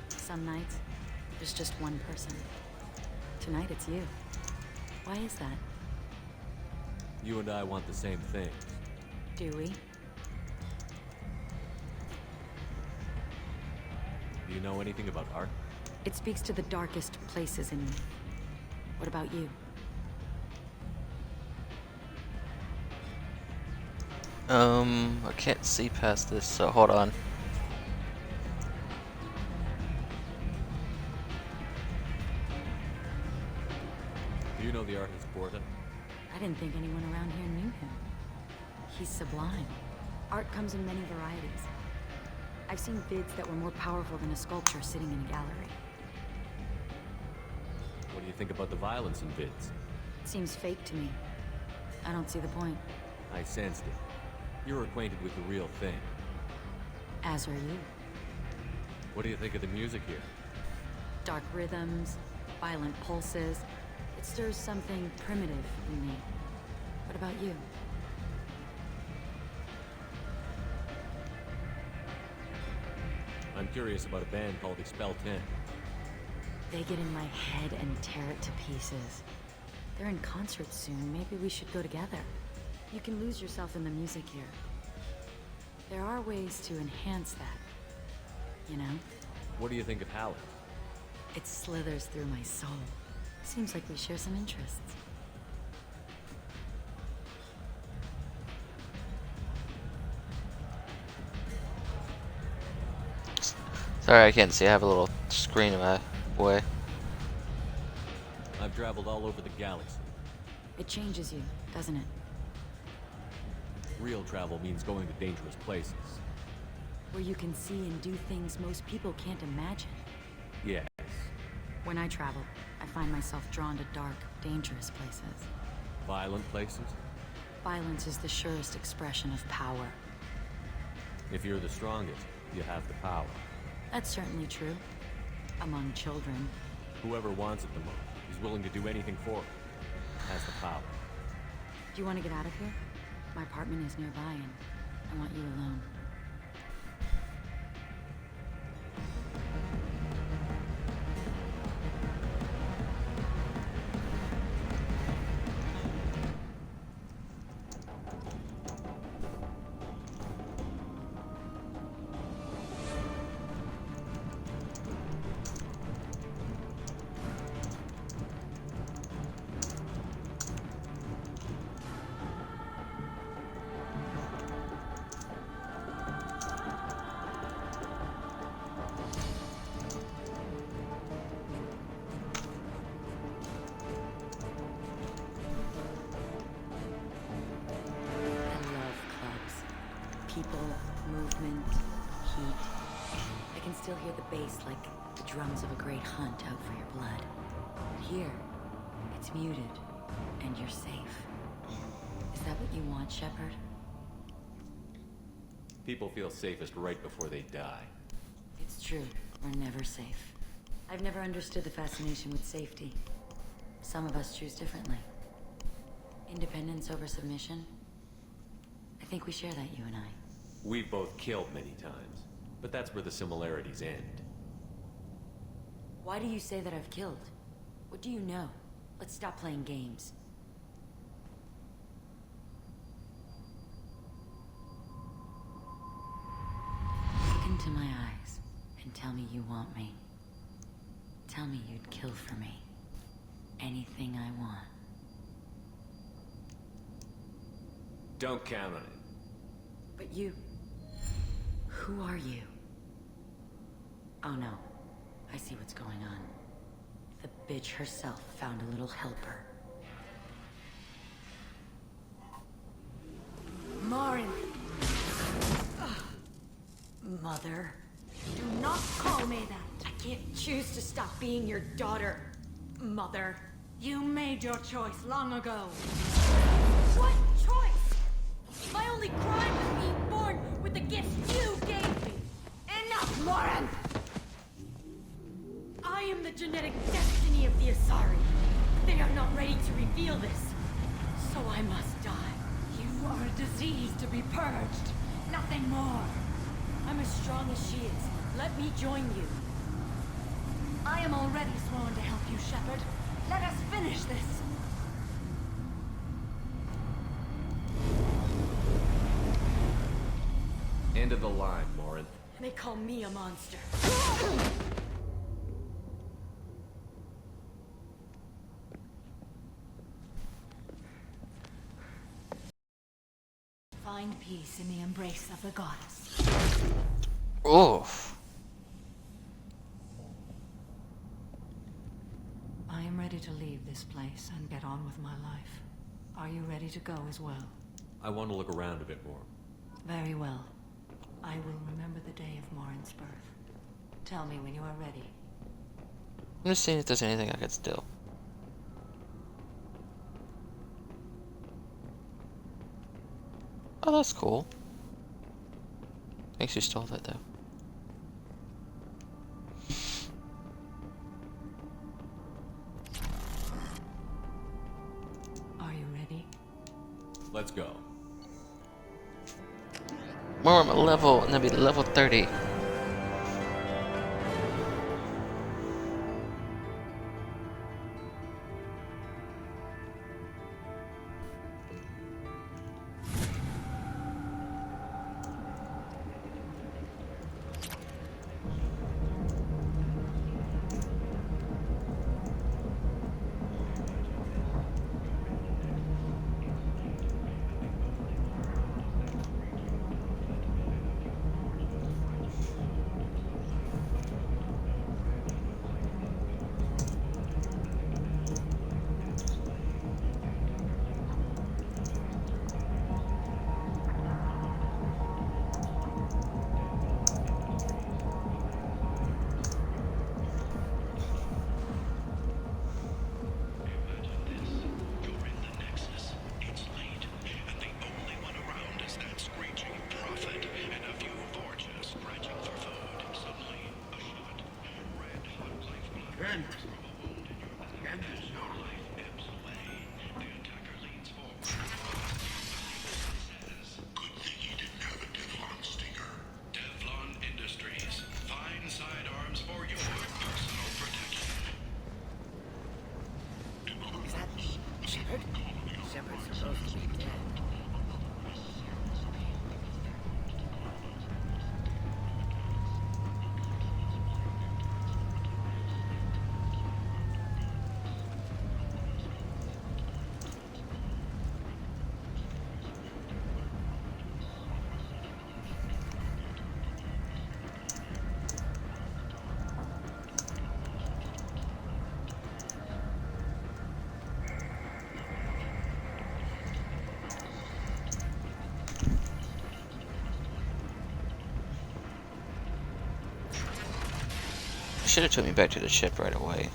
Some nights, there's just one person. Tonight it's you. Why is that? You and I want the same thing. Do we? Do you know anything about art? It speaks to the darkest places in me. What about you? I can't see past this, so hold on. Do you know the artist Porta? I didn't think anyone around here knew him. He's sublime. Art comes in many varieties. I've seen vids that were more powerful than a sculpture sitting in a gallery. What do you think about the violence in vids? It seems fake to me. I don't see the point. I sensed it. You're acquainted with the real thing. As are you. What do you think of the music here? Dark rhythms, violent pulses. It stirs something primitive in me. What about you? I'm curious about a band called Expel 10. They get in my head and tear it to pieces. They're in concert soon. Maybe we should go together. You can lose yourself in the music here. There are ways to enhance that, you know? What do you think of Hallie? It slithers through my soul. Seems like we share some interests. Sorry, I can't see. I have a little screen in my way. I've traveled all over the galaxy. It changes you, doesn't it? Real travel means going to dangerous places. Where you can see and do things most people can't imagine. Yes. When I travel, I find myself drawn to dark, dangerous places. Violent places? Violence is the surest expression of power. If you're the strongest, you have the power. That's certainly true. Among children. Whoever wants it the most is willing to do anything for it. Has the power. Do you want to get out of here? My apartment is nearby and I want you alone. People, movement, heat. I can still hear the bass like the drums of a great hunt out for your blood. But here, it's muted, and you're safe. Is that what you want, Shepard? People feel safest right before they die. It's true. We're never safe. I've never understood the fascination with safety. Some of us choose differently. Independence over submission? I think we share that, you and I. We've both killed many times, but that's where the similarities end. Why do you say that I've killed? What do you know? Let's stop playing games. Look into my eyes and tell me you want me. Tell me you'd kill for me. Anything I want. Don't count on it. But you... Who are you? Oh no. I see what's going on. The bitch herself found a little helper. mother. Do not call me that. I can't choose to stop being your daughter, mother. You made your choice long ago. What choice? My only crime was being born with the gifts you gave me. Enough, Lauren! I am the genetic destiny of the Asari. They are not ready to reveal this, so I must die. You are a disease to be purged. Nothing more. I'm as strong as she is. Let me join you. I am already sworn to help you, Shepard. Let us finish this. End of the line, Morinth. They call me a monster. Find peace in the embrace of the goddess. Oof. I am ready to leave this place and get on with my life. Are you ready to go as well? I want to look around a bit more. Very well. I will remember the day of Morin's birth. Tell me when you are ready. I'm just seeing if there's anything I could steal. Oh, that's cool. Thanks you stole that though. Are you ready? Let's go. More I'm a level, and then be level 30. Is that Shepard? Shepard's supposed to be dead. Should have took me back to the ship right away.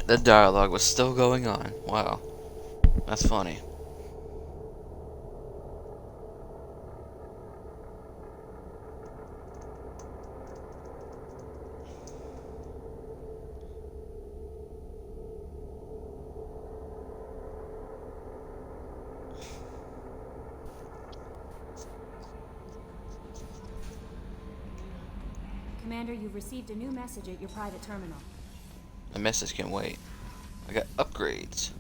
The dialogue was still going on. Wow. That's funny. Commander, you've received a new message at your private terminal. The message can wait. I got upgrades.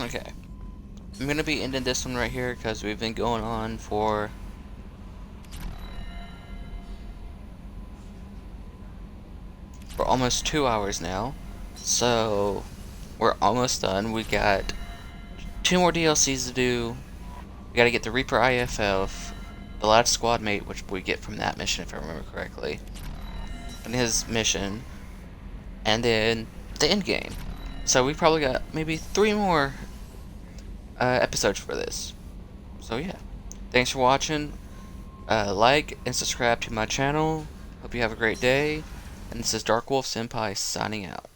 Okay. I'm gonna be ending this one right here because we've been going on for almost 2 hours now. So we're almost done. We got 2 more DLCs to do. We gotta get the Reaper IFF, the last squad mate, which we get from that mission if I remember correctly, and his mission, and then the end game. So we probably got maybe 3 more episodes for this. So yeah, thanks for watching. Like and subscribe to my channel. Hope you have a great day. And this is Dark Wolf Senpai signing out.